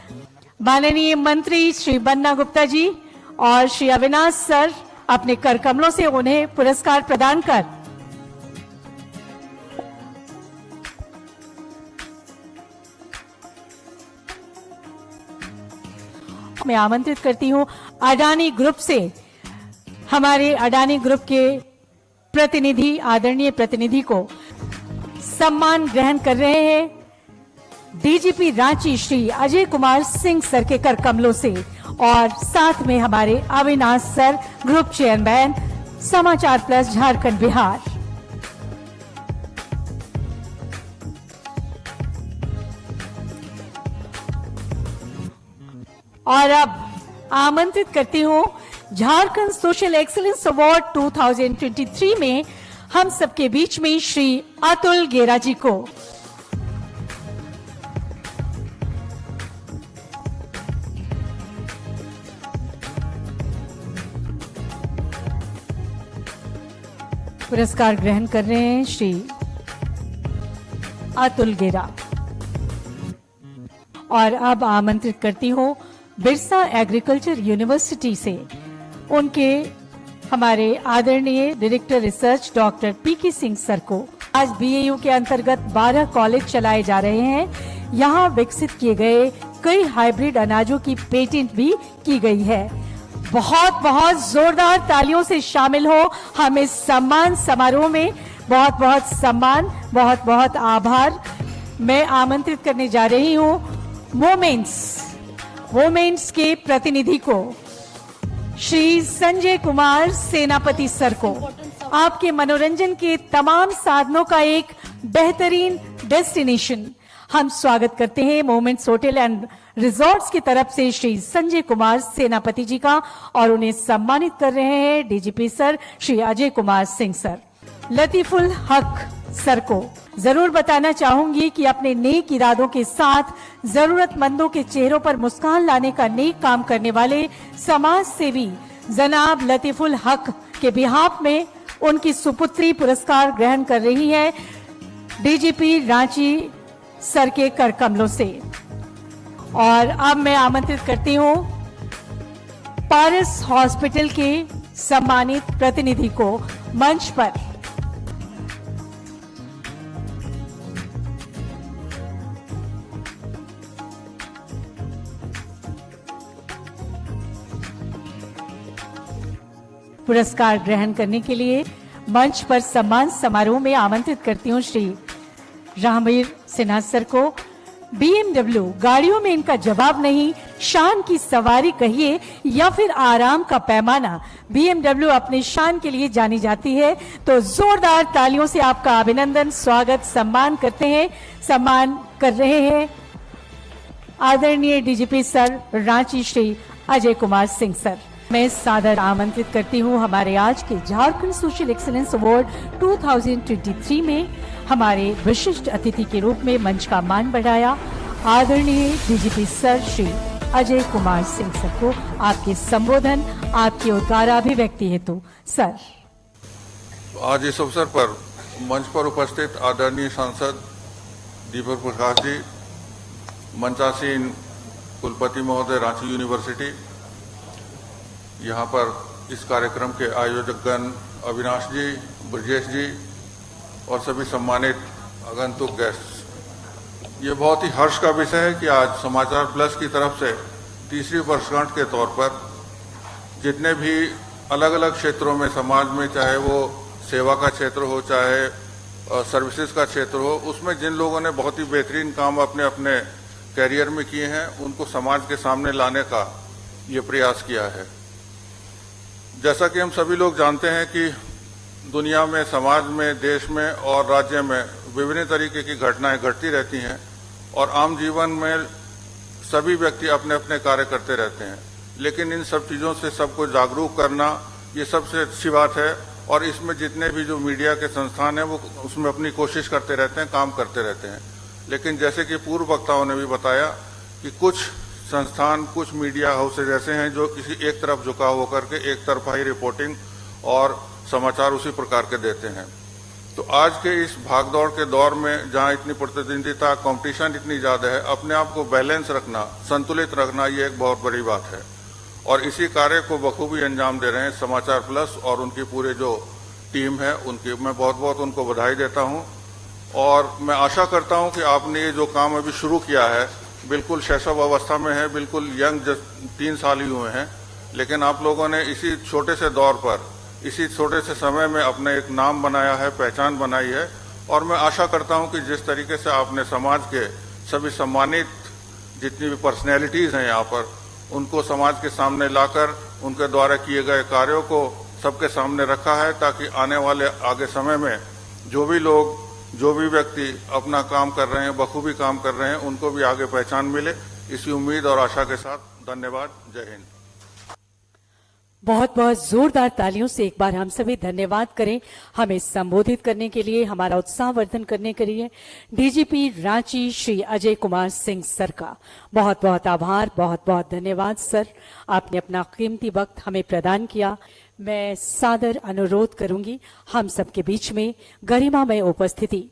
माननीय मंत्री श्री बन्ना गुप्ता जी और श्री अविनाश सर अपने कर कमलों से उन्हें पुरस्कार प्रदान कर मैं आमंत्रित करती हूं अडानी ग्रुप से हमारे अडानी ग्रुप के प्रतिनिधि, आदरणीय प्रतिनिधि को सम्मान ग्रहण कर रहे हैं डीजीपी रांची श्री अजय कुमार सिंह सर के कर कमलों से, और साथ में हमारे अविनाश सर, ग्रुप चेयरमैन समाचार प्लस झारखंड बिहार। और अब आमंत्रित करती हूं झारखंड सोशल एक्सीलेंस अवार्ड 2023 में हम सबके बीच में श्री अतुल गेरा जी को। पुरस्कार ग्रहण कर रहे हैं श्री अतुल गेरा। और अब आमंत्रित करती हूँ बिरसा एग्रीकल्चर यूनिवर्सिटी से उनके हमारे आदरणीय डायरेक्टर रिसर्च डॉक्टर पीके सिंह सर को। आज बीएयू के अंतर्गत 12 कॉलेज चलाए जा रहे हैं। यहाँ विकसित किए गए कई हाइब्रिड अनाजों की पेटेंट भी की गई है। बहुत बहुत जोरदार तालियों से शामिल हो हम इस सम्मान समारोह में। बहुत बहुत सम्मान, बहुत बहुत आभार। मैं आमंत्रित करने जा रही हूँ वोमेन्स के प्रतिनिधि को, श्री संजय कुमार सेनापति सर को। आपके मनोरंजन के तमाम साधनों का एक बेहतरीन डेस्टिनेशन हम स्वागत करते हैं मोमेंट्स होटल एंड रिजॉर्ट्स की तरफ से श्री संजय कुमार सेनापति जी का, और उन्हें सम्मानित कर रहे हैं DGP sir Shri Ajay Kumar Singh sir. Latiful Haq sir को जरूर बताना चाहूंगी कि अपने नेक इरादों के साथ जरूरतमंदों के चेहरों पर मुस्कान लाने का नेक काम करने वाले समाज सेवी जनाब लतीफुल हक के बिहाफ में उनकी सुपुत्री पुरस्कार ग्रहण कर रही है डीजीपी रांची सर के कर कमलों से। और अब मैं आमंत्रित करती हूं पारस हॉस्पिटल के सम्मानित प्रतिनिधि को मंच पर। पुरस्कार ग्रहण करने के लिए मंच पर सम्मान समारोह में आमंत्रित करती हूं श्री रामवीर सिन्हा सर को। BMW गाड़ियों में इनका जवाब नहीं, शान की सवारी कहिए या फिर आराम का पैमाना, BMW अपने शान के लिए जानी जाती है। तो जोरदार तालियों से आपका अभिनंदन, स्वागत, सम्मान करते हैं। सम्मान कर रहे हैं आदरणीय DGP sir Ranchi Shri Ajay Kumar Singh sir. मैं सादर आमंत्रित करती हूँ हमारे आज के झारखंड सोशल एक्सीलेंस अवार्ड 2023 में हमारे विशिष्ट अतिथि के रूप में मंच का मान बढ़ाया आदरणीय DGP sir Shri Ajay Kumar Singh sir को। आपके संबोधन, आपकी उद्गाराभिव्यक्ति हेतु सर। आज इस अवसर पर मंच पर उपस्थित आदरणीय सांसद दीपक प्रकाश जी, मंचासीन कुलपति महोदय रांची यूनिवर्सिटी, यहाँ पर इस कार्यक्रम के आयोजकगण अविनाश जी, ब्रजेश जी और सभी सम्मानित आगंतुक गेस्ट, ये बहुत ही हर्ष का विषय है कि आज समाचार प्लस की तरफ से तीसरी वर्षगांठ के तौर पर जितने भी अलग अलग क्षेत्रों में समाज में, चाहे वो सेवा का क्षेत्र हो, चाहे सर्विसेज का क्षेत्र हो, उसमें जिन लोगों ने बहुत ही बेहतरीन काम अपने अपने कैरियर में किए हैं, उनको समाज के सामने लाने का ये प्रयास किया है। जैसा कि हम सभी लोग जानते हैं कि दुनिया में, समाज में, देश में और राज्य में विभिन्न तरीके की घटनाएं घटती रहती हैं और आम जीवन में सभी व्यक्ति अपने अपने कार्य करते रहते हैं, लेकिन इन सब चीज़ों से सबको जागरूक करना ये सबसे अच्छी बात है। और इसमें जितने भी जो मीडिया के संस्थान हैं वो उसमें अपनी कोशिश करते रहते हैं, काम करते रहते हैं। लेकिन जैसे कि पूर्व वक्ताओं ने भी बताया कि कुछ संस्थान, कुछ मीडिया हाउसेज ऐसे हैं जो किसी एक तरफ झुकाव होकर के एक तरफा ही रिपोर्टिंग और समाचार उसी प्रकार के देते हैं। तो आज के इस भागदौड़ के दौर में जहां इतनी प्रतिद्वंदिता, कंपटीशन इतनी ज़्यादा है, अपने आप को बैलेंस रखना, संतुलित रखना, ये एक बहुत बड़ी बात है। और इसी कार्य को बखूबी अंजाम दे रहे हैं समाचार प्लस और उनकी पूरे जो टीम है, उनकी मैं बहुत बहुत उनको बधाई देता हूँ। और मैं आशा करता हूँ कि आपने ये जो काम अभी शुरू किया है, बिल्कुल शैशव अवस्था में है, बिल्कुल यंग, 3 साल ही हुए हैं, लेकिन आप लोगों ने इसी छोटे से दौर पर, इसी छोटे से समय में अपने एक नाम बनाया है, पहचान बनाई है। और मैं आशा करता हूं कि जिस तरीके से आपने समाज के सभी सम्मानित जितनी भी पर्सनैलिटीज़ हैं यहाँ पर, उनको समाज के सामने लाकर उनके द्वारा किए गए कार्यों को सबके सामने रखा है, ताकि आने वाले आगे समय में जो भी लोग, जो भी व्यक्ति अपना काम कर रहे हैं, बखूबी काम कर रहे हैं, उनको भी आगे पहचान मिले। इसी उम्मीद और आशा के साथ धन्यवाद। जय हिंद। बहुत बहुत जोरदार तालियों से एक बार हम सभी धन्यवाद करें हमें संबोधित करने के लिए, हमारा उत्साहवर्धन करने के लिए डीजीपी रांची श्री अजय कुमार सिंह सर का बहुत बहुत आभार, बहुत बहुत धन्यवाद सर। आपने अपना कीमती वक्त हमें प्रदान किया। मैं सादर अनुरोध करूंगी हम सबके बीच में गरिमामय उपस्थिति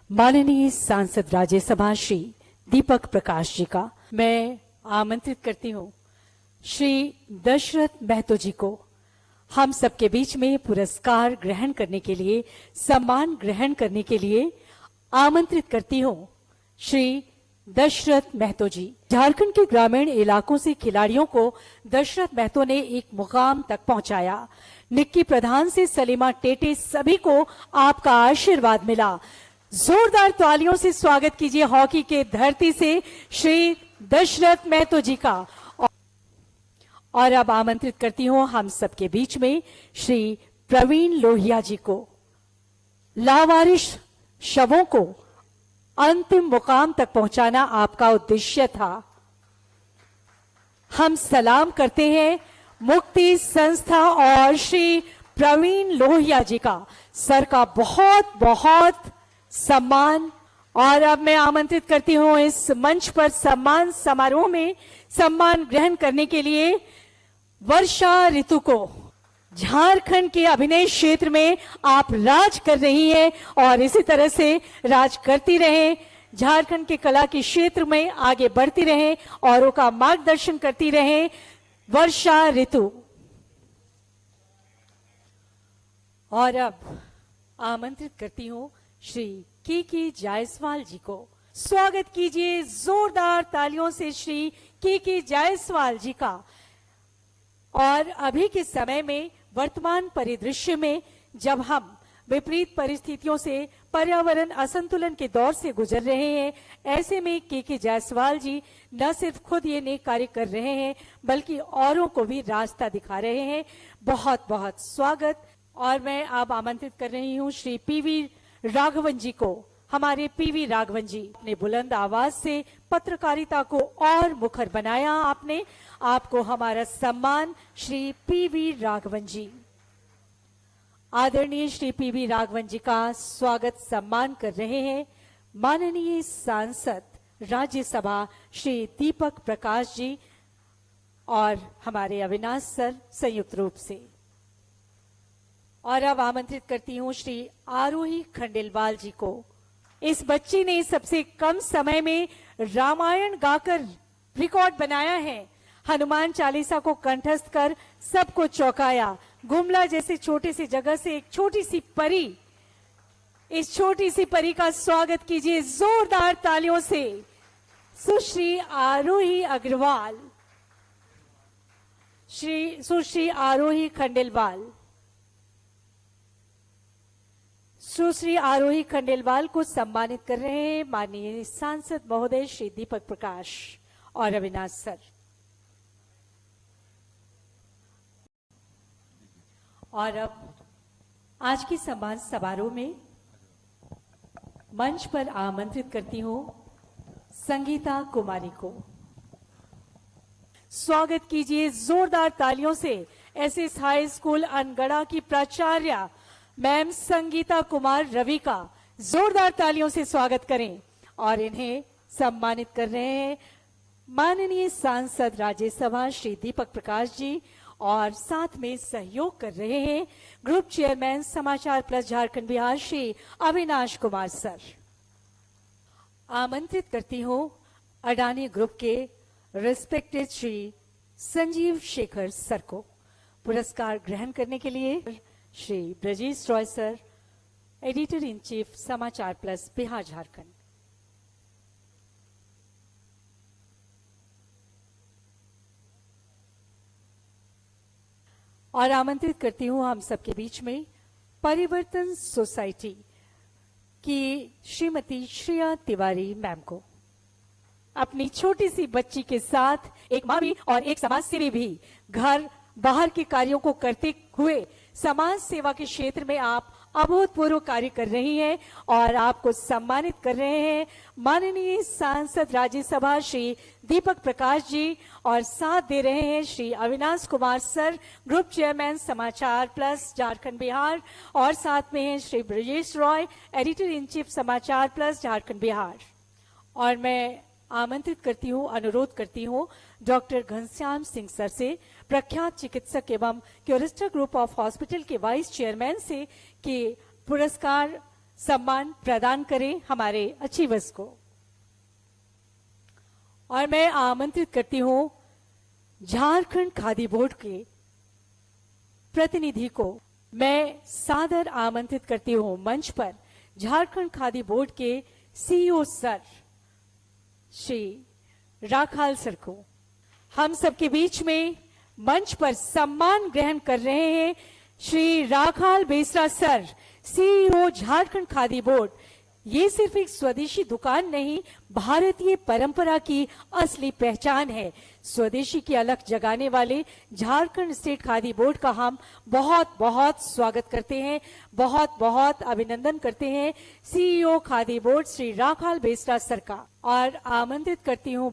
माननीय सांसद राज्यसभा श्री दीपक प्रकाश जी का मैं आमंत्रित करती हूं श्री दशरथ महतो जी को हम सबके बीच में पुरस्कार ग्रहण करने के लिए, सम्मान ग्रहण करने के लिए आमंत्रित करती हूं श्री दशरथ महतो जी। झारखंड के ग्रामीण इलाकों से खिलाड़ियों को दशरथ महतो ने एक मुकाम तक पहुंचाया। निक्की प्रधान से सलीमा टेटे, सभी को आपका आशीर्वाद मिला। जोरदार तालियों से स्वागत कीजिए हॉकी के धरती से श्री दशरथ महतो जी का। और अब आमंत्रित करती हूं हम सबके बीच में श्री प्रवीण लोहिया जी को। लावारिश शवों को अंतिम मुकाम तक पहुंचाना आपका उद्देश्य था। हम सलाम करते हैं मुक्ति संस्था और श्री प्रवीण लोहिया जी का। सर का बहुत बहुत सम्मान। और अब मैं आमंत्रित करती हूं इस मंच पर सम्मान समारोह में सम्मान ग्रहण करने के लिए वर्षा ऋतु को। झारखंड के अभिनय क्षेत्र में आप राज कर रही हैं और इसी तरह से राज करती रहें। झारखंड के कला के क्षेत्र में आगे बढ़ती रहें और उनका मार्गदर्शन करती रहें। वर्षा ऋतु। और अब आमंत्रित करती हूं श्री कीकी जायसवाल जी को। स्वागत कीजिए जोरदार तालियों से श्री कीकी जायसवाल जी का। और अभी के समय में, वर्तमान परिदृश्य में, जब हम विपरीत परिस्थितियों से, पर्यावरण असंतुलन के दौर से गुजर रहे हैं, ऐसे में के जायसवाल जी न सिर्फ खुद ये नेक कार्य कर रहे हैं बल्कि औरों को भी रास्ता दिखा रहे हैं। बहुत बहुत स्वागत। और मैं अब आमंत्रित कर रही हूं श्री पीवी राघवन जी को। हमारे पीवी राघवन जी ने बुलंद आवाज से पत्रकारिता को और मुखर बनाया। आपको हमारा सम्मान श्री पीवी राघवन जी। आदरणीय श्री पीवी राघवन जी का स्वागत सम्मान कर रहे हैं माननीय सांसद राज्यसभा श्री दीपक प्रकाश जी और हमारे अविनाश सर संयुक्त रूप से। और अब आमंत्रित करती हूं श्री आरोही खंडेलवाल जी को। इस बच्ची ने सबसे कम समय में रामायण गाकर रिकॉर्ड बनाया है। हनुमान चालीसा को कंठस्थ कर सबको चौंकाया। गुमला जैसे छोटे सी जगह से एक छोटी सी परी, इस छोटी सी परी का स्वागत कीजिए जोरदार तालियों से सुश्री आरोही अग्रवाल, सुश्री आरोही खंडेलवाल। सुश्री आरोही खंडेलवाल को सम्मानित कर रहे हैं माननीय सांसद महोदय श्री दीपक प्रकाश और अविनाश सर। और अब आज के सम्मान समारोह में मंच पर आमंत्रित करती हूं संगीता कुमारी को। स्वागत कीजिए जोरदार तालियों से एसएस हाई स्कूल अनगढ़ा की प्राचार्य मैम संगीता कुमार रवि का। जोरदार तालियों से स्वागत करें। और इन्हें सम्मानित कर रहे हैं माननीय सांसद राज्यसभा श्री दीपक प्रकाश जी और साथ में सहयोग कर रहे हैं ग्रुप चेयरमैन समाचार प्लस झारखंड बिहार श्री अविनाश कुमार सर। आमंत्रित करती हूं अडानी ग्रुप के रिस्पेक्टेड श्री संजीव शेखर सर को पुरस्कार ग्रहण करने के लिए। Shri Brajesh Roy sir, editor in chief समाचार प्लस बिहार झारखंड। और आमंत्रित करती हूं हम सबके बीच में परिवर्तन सोसाइटी की श्रीमती श्रेया तिवारी मैम को। अपनी छोटी सी बच्ची के साथ एक मां भी और एक समाज सेवी भी घर बाहर के कार्यों को करते हुए समाज सेवा के क्षेत्र में आप अभूतपूर्व कार्य कर रही हैं और आपको सम्मानित कर रहे हैं माननीय सांसद राज्यसभा श्री दीपक प्रकाश जी और साथ दे रहे हैं Shri Avinash Kumar sir, group chairman समाचार प्लस झारखंड बिहार, और साथ में हैं Shri Brajesh Roy, editor in chief समाचार प्लस झारखंड बिहार। और मैं आमंत्रित करती हूँ, अनुरोध करती हूँ डॉक्टर घनश्याम सिंह सर से, प्रख्यात चिकित्सक एवं क्यूरेस्टा ग्रुप ऑफ हॉस्पिटल के वाइस चेयरमैन से, कि पुरस्कार सम्मान प्रदान करें हमारे अचीवर्स को। और मैं आमंत्रित करती हूँ झारखंड खादी बोर्ड के प्रतिनिधि को, मैं सादर आमंत्रित करती हूँ मंच पर झारखंड खादी बोर्ड के CEO sir Shri Rakhal sir को। हम सबके बीच में मंच पर सम्मान ग्रहण कर रहे हैं Shri Rakhal Besra sir, CEO Jharkhand khadi board. ये सिर्फ एक स्वदेशी दुकान नहीं, भारतीय परंपरा की असली पहचान है। स्वदेशी की अलख जगाने वाले झारखंड स्टेट खादी बोर्ड का हम बहुत बहुत स्वागत करते हैं, बहुत बहुत अभिनंदन करते हैं CEO khadi board Shri Rakhal Besra sir का। और आमंत्रित करती हूँ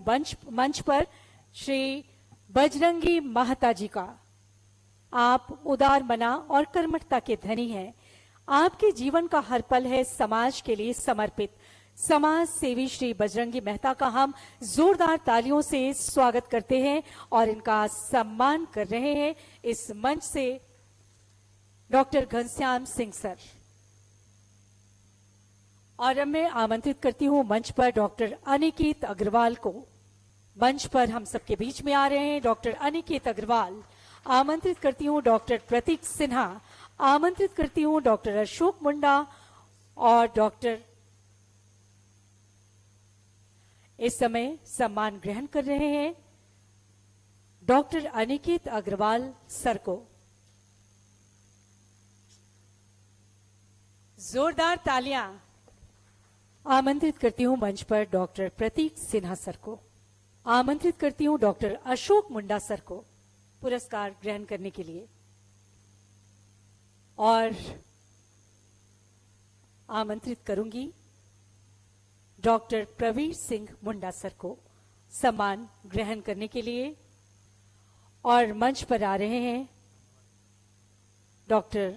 मंच पर श्री बजरंगी महता जी का। आप उदार मना और कर्मठता के धनी हैं। आपके जीवन का हर पल है समाज के लिए समर्पित। समाज सेवी श्री बजरंगी मेहता का हम जोरदार तालियों से स्वागत करते हैं और इनका सम्मान कर रहे हैं इस मंच से डॉक्टर घनश्याम सिंह सर। और अब मैं आमंत्रित करती हूं मंच पर डॉक्टर अनिकेत अग्रवाल को। मंच पर हम सबके बीच में आ रहे हैं डॉक्टर अनिकेत अग्रवाल। आमंत्रित करती हूं डॉक्टर प्रतीक सिन्हा, आमंत्रित करती हूं डॉक्टर अशोक मुंडा और डॉक्टर इस समय सम्मान ग्रहण कर रहे हैं डॉक्टर अनिकेत अग्रवाल सर को। जोरदार तालियां। आमंत्रित करती हूं मंच पर डॉक्टर प्रतीक सिन्हा सर को। आमंत्रित करती हूं डॉक्टर अशोक मुंडा सर को पुरस्कार ग्रहण करने के लिए। और आमंत्रित करूंगी डॉक्टर प्रवीर सिंह मुंडा सर को सम्मान ग्रहण करने के लिए। और मंच पर आ रहे हैं डॉक्टर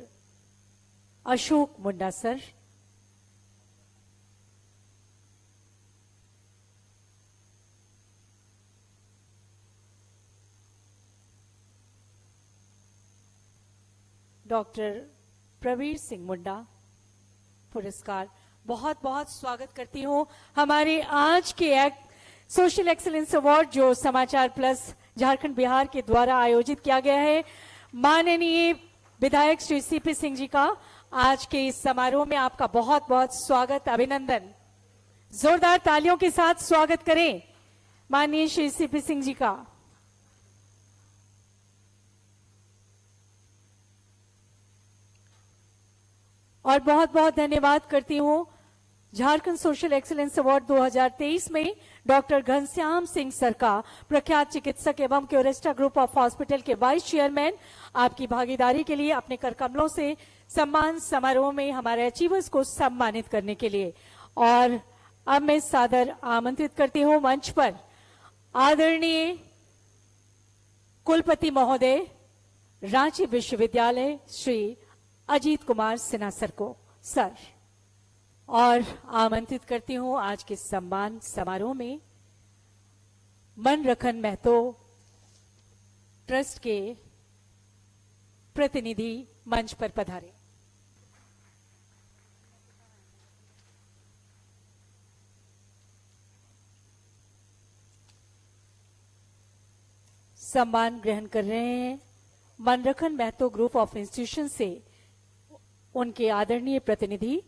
अशोक मुंडा सर। डॉक्टर प्रवीर सिंह मुंडा पुरस्कार बहुत बहुत स्वागत करती हूं। हमारे आज के सोशल एक्सीलेंस अवार्ड जो समाचार प्लस झारखंड बिहार के द्वारा आयोजित किया गया है, माननीय विधायक श्री सीपी सिंह जी का आज के इस समारोह में आपका बहुत बहुत स्वागत, अभिनंदन। जोरदार तालियों के साथ स्वागत करें माननीय श्री सीपी सिंह जी का। और बहुत बहुत धन्यवाद करती हूं झारखंड सोशल एक्सीलेंस अवार्ड 2023 में डॉक्टर घनश्याम सिंह सर का, प्रख्यात चिकित्सक एवं क्यूरेस्टा ग्रुप ऑफ हॉस्पिटल के वाइस चेयरमैन, आपकी भागीदारी के लिए अपने करकमलों से सम्मान समारोह में हमारे अचीवर्स को सम्मानित करने के लिए। और अब मैं सादर आमंत्रित करती हूं मंच पर आदरणीय कुलपति महोदय रांची विश्वविद्यालय श्री अजीत कुमार सिन्हा सर को। सर, और आमंत्रित करती हूं आज के सम्मान समारोह में मनरखन महतो ट्रस्ट के प्रतिनिधि मंच पर पधारे। सम्मान ग्रहण कर रहे हैं मनरखन महतो ग्रुप ऑफ इंस्टीट्यूशन से उनके आदरणीय प्रतिनिधि।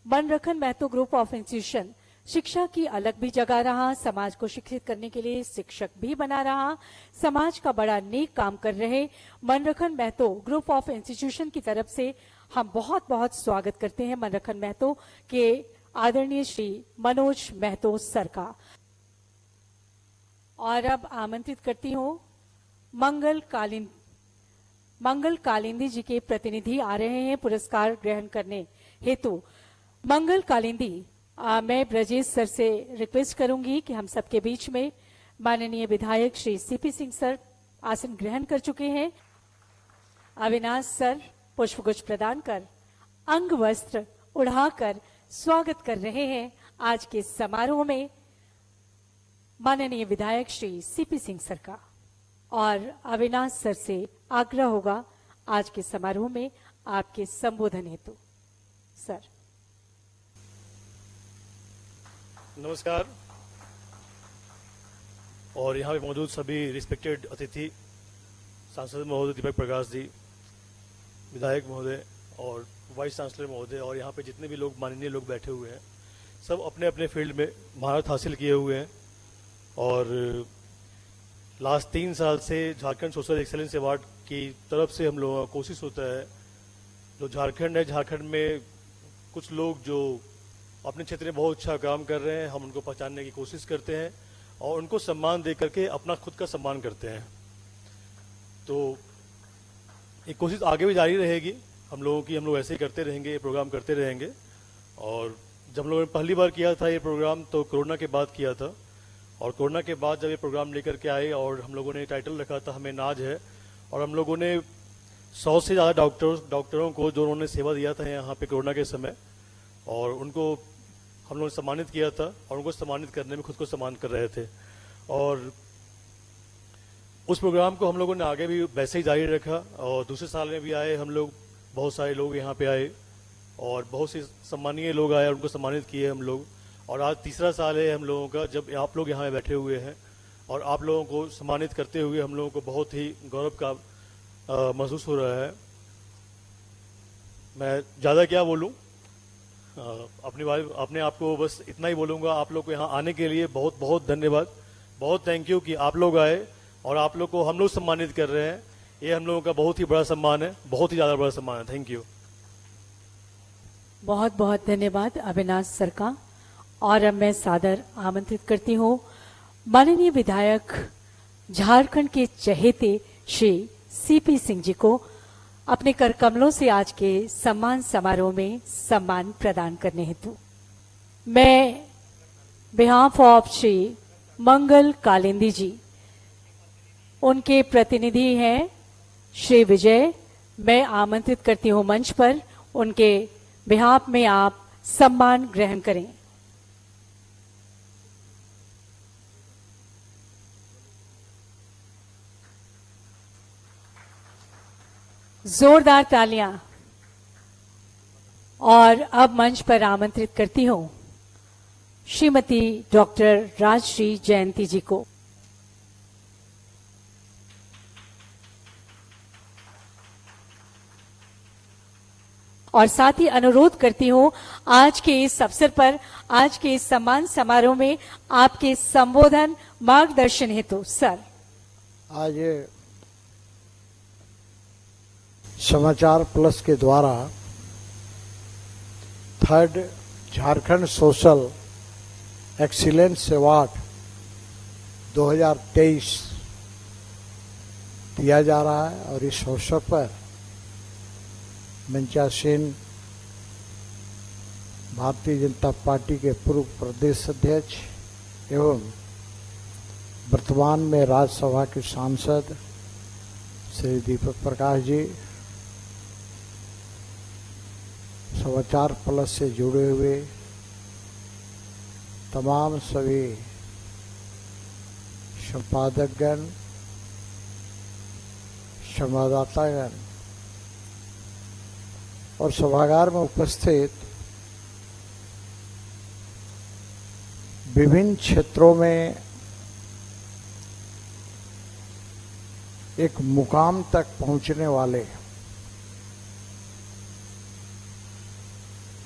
मनरखन महतो ग्रुप ऑफ इंस्टीट्यूशन शिक्षा की अलग भी जगा रहा, समाज को शिक्षित करने के लिए शिक्षक भी बना रहा, समाज का बड़ा नेक काम कर रहे मनरखन महतो ग्रुप ऑफ इंस्टीट्यूशन की तरफ से हम बहुत बहुत स्वागत करते हैं मनरखन महतो के आदरणीय श्री मनोज महतो सर का। और अब आमंत्रित करती हूं मंगल कालिंदी जी के प्रतिनिधि आ रहे हैं पुरस्कार ग्रहण करने हेतु। मंगल कालिंदी, मैं ब्रजेश सर से रिक्वेस्ट करूंगी कि हम सबके बीच में माननीय विधायक श्री सीपी सिंह सर आसन ग्रहण कर चुके हैं। अविनाश सर पुष्पगुच्छ प्रदान कर, अंग वस्त्र उड़ाकर स्वागत कर रहे हैं आज के समारोह में माननीय विधायक श्री सीपी सिंह सर का, और अविनाश सर से आग्रह होगा आज के समारोह में आपके संबोधन हेतु। सर। नमस्कार। और यहाँ पे मौजूद सभी रिस्पेक्टेड अतिथि, सांसद महोदय दीपक प्रकाश जी, विधायक महोदय और वाइस चांसलर महोदय, और यहाँ पे जितने भी लोग माननीय लोग बैठे हुए हैं, सब अपने अपने फील्ड में महारत हासिल किए हुए हैं। और लास्ट 3 साल से झारखंड सोशल एक्सेलेंस अवार्ड की तरफ से हम लोगों का कोशिश होता है, जो झारखंड है, झारखंड में कुछ लोग जो अपने क्षेत्र में बहुत अच्छा काम कर रहे हैं, हम उनको पहचानने की कोशिश करते हैं और उनको सम्मान दे करके अपना खुद का सम्मान करते हैं। तो ये कोशिश आगे भी जारी रहेगी हम लोगों की, हम लोग ऐसे ही करते रहेंगे, ये प्रोग्राम करते रहेंगे। और जब हम लोगों ने पहली बार किया था ये प्रोग्राम तो कोरोना के बाद किया था, और कोरोना के बाद जब ये प्रोग्राम लेकर के आए और हम लोगों ने टाइटल रखा था हमें नाज है, और हम लोगों ने 100 से ज़्यादा डॉक्टरों को जो उन्होंने सेवा दिया था यहाँ पे कोरोना के समय, और उनको हम लोगों ने सम्मानित किया था और उनको सम्मानित करने में खुद को सम्मान कर रहे थे। और उस प्रोग्राम को हम लोगों ने आगे भी वैसे ही जारी रखा, और दूसरे साल में भी आए हम लोग, बहुत सारे लोग यहाँ पे आए और बहुत से सम्मानीय लोग आए और उनको सम्मानित किए हम लोग। और आज तीसरा साल है हम लोगों का जब आप लोग यहाँ बैठे हुए हैं और आप लोगों को सम्मानित करते हुए हम लोगों को बहुत ही गौरव का महसूस हो रहा है। मैं ज़्यादा क्या बोलूँ, अपने आप को बस इतना ही बोलूँगा। आप लोग को यहाँ आने के लिए बहुत बहुत धन्यवाद, बहुत थैंक यू कि आप लोग आए और आप लोग को हम लोग सम्मानित कर रहे हैं। ये हम लोगों का बहुत ही बड़ा सम्मान है, बहुत ही ज़्यादा बड़ा सम्मान है। Thank you. बहुत बहुत धन्यवाद अविनाश सर का। और अब मैं सादर आमंत्रित करती हूँ माननीय विधायक झारखंड के चहेते श्री सीपी सिंह जी को अपने कर कमलों से आज के सम्मान समारोह में सम्मान प्रदान करने हेतु। मैं बिहाफ ऑफ श्री मंगल कालिंदी जी, उनके प्रतिनिधि हैं श्री विजय, मैं आमंत्रित करती हूं मंच पर, उनके बिहाफ में आप सम्मान ग्रहण करें। जोरदार तालियां। और अब मंच पर आमंत्रित करती हूं श्रीमती डॉक्टर राजश्री जयंती जी को। और साथ ही अनुरोध करती हूं आज के इस अवसर पर, आज के इस सम्मान समारोह में आपके संबोधन मार्गदर्शन हेतु सर। आज समाचार प्लस के द्वारा 3rd Jharkhand social excellence award 2023 दिया जा रहा है। और इस अवसर पर मंचासीन भारतीय जनता पार्टी के पूर्व प्रदेश अध्यक्ष एवं वर्तमान में राज्यसभा के सांसद श्री दीपक प्रकाश जी, समाचार प्लस से जुड़े हुए तमाम सभी संपादकगण, संवाददातागण और सभागार में उपस्थित विभिन्न क्षेत्रों में एक मुकाम तक पहुंचने वाले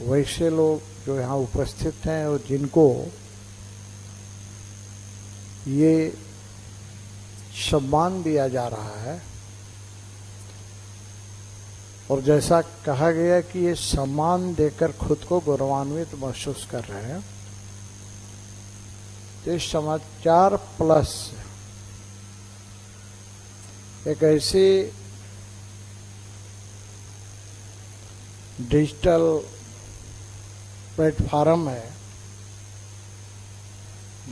वैसे लोग जो यहाँ उपस्थित हैं और जिनको ये सम्मान दिया जा रहा है, और जैसा कहा गया कि ये सम्मान देकर खुद को गौरवान्वित महसूस कर रहे हैं, तो इस समाचार प्लस एक ऐसी डिजिटल प्लेटफॉर्म है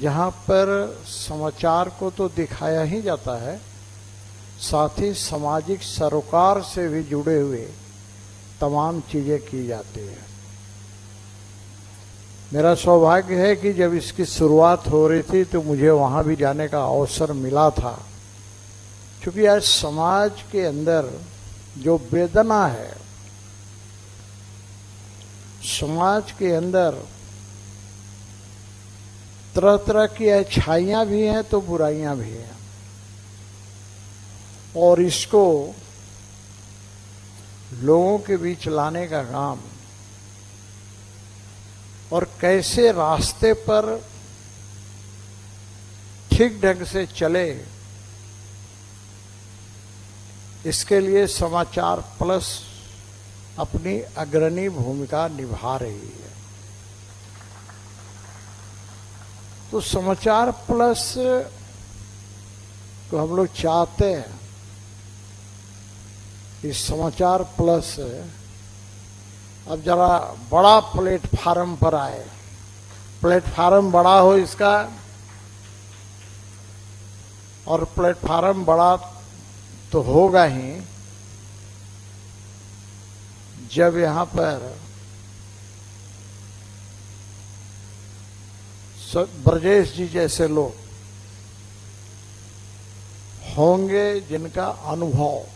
जहां पर समाचार को तो दिखाया ही जाता है, साथ ही सामाजिक सरोकार से भी जुड़े हुए तमाम चीजें की जाती है। मेरा सौभाग्य है कि जब इसकी शुरुआत हो रही थी तो मुझे वहां भी जाने का अवसर मिला था, क्योंकि आज समाज के अंदर जो वेदना है, समाज के अंदर तरह तरह की अच्छाइयां भी हैं तो बुराइयां भी हैं, और इसको लोगों के बीच लाने का काम और कैसे रास्ते पर ठीक ढंग से चले, इसके लिए समाचार प्लस अपनी अग्रणी भूमिका निभा रही है। तो समाचार प्लस को हम लोग चाहते हैं कि समाचार प्लस अब जरा बड़ा प्लेटफार्म पर आए, प्लेटफार्म बड़ा हो इसका, और प्लेटफार्म बड़ा तो होगा ही जब यहां पर ब्रजेश जी जैसे लोग होंगे जिनका अनुभव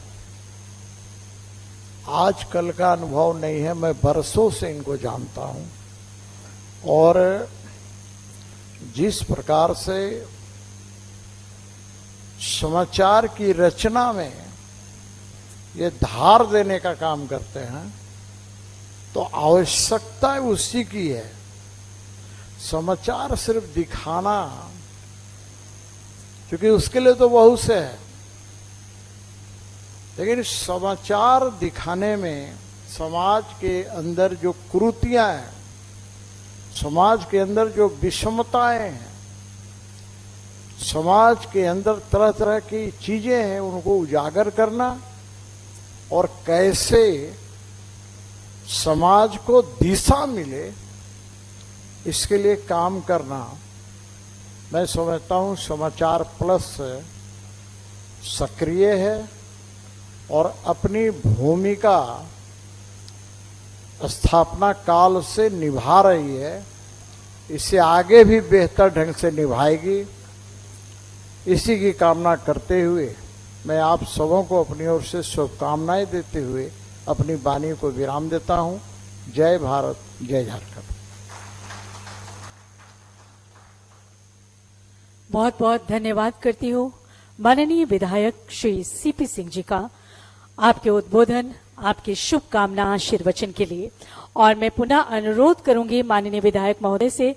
आजकल का अनुभव नहीं है, मैं बरसों से इनको जानता हूं, और जिस प्रकार से समाचार की रचना में ये धार देने का काम करते हैं, तो आवश्यकता उसी की है। समाचार सिर्फ दिखाना, क्योंकि उसके लिए तो बहुत से है, लेकिन समाचार दिखाने में समाज के अंदर जो कुरीतियां हैं, समाज के अंदर जो विषमताएं हैं, समाज के अंदर तरह तरह की चीजें हैं, उनको उजागर करना और कैसे समाज को दिशा मिले, इसके लिए काम करना, मैं समझता हूं समाचार प्लस सक्रिय है और अपनी भूमिका स्थापना काल से निभा रही है, इसे आगे भी बेहतर ढंग से निभाएगी, इसी की कामना करते हुए मैं आप सबों को अपनी ओर से शुभकामनाएं देते हुए अपनी वाणी को विराम देता हूं। जय भारत, जय झारखंड। बहुत बहुत धन्यवाद करती हूँ माननीय विधायक श्री सीपी सिंह जी का, आपके उद्बोधन, आपके शुभकामना आशीर्वचन के लिए। और मैं पुनः अनुरोध करूंगी माननीय विधायक महोदय से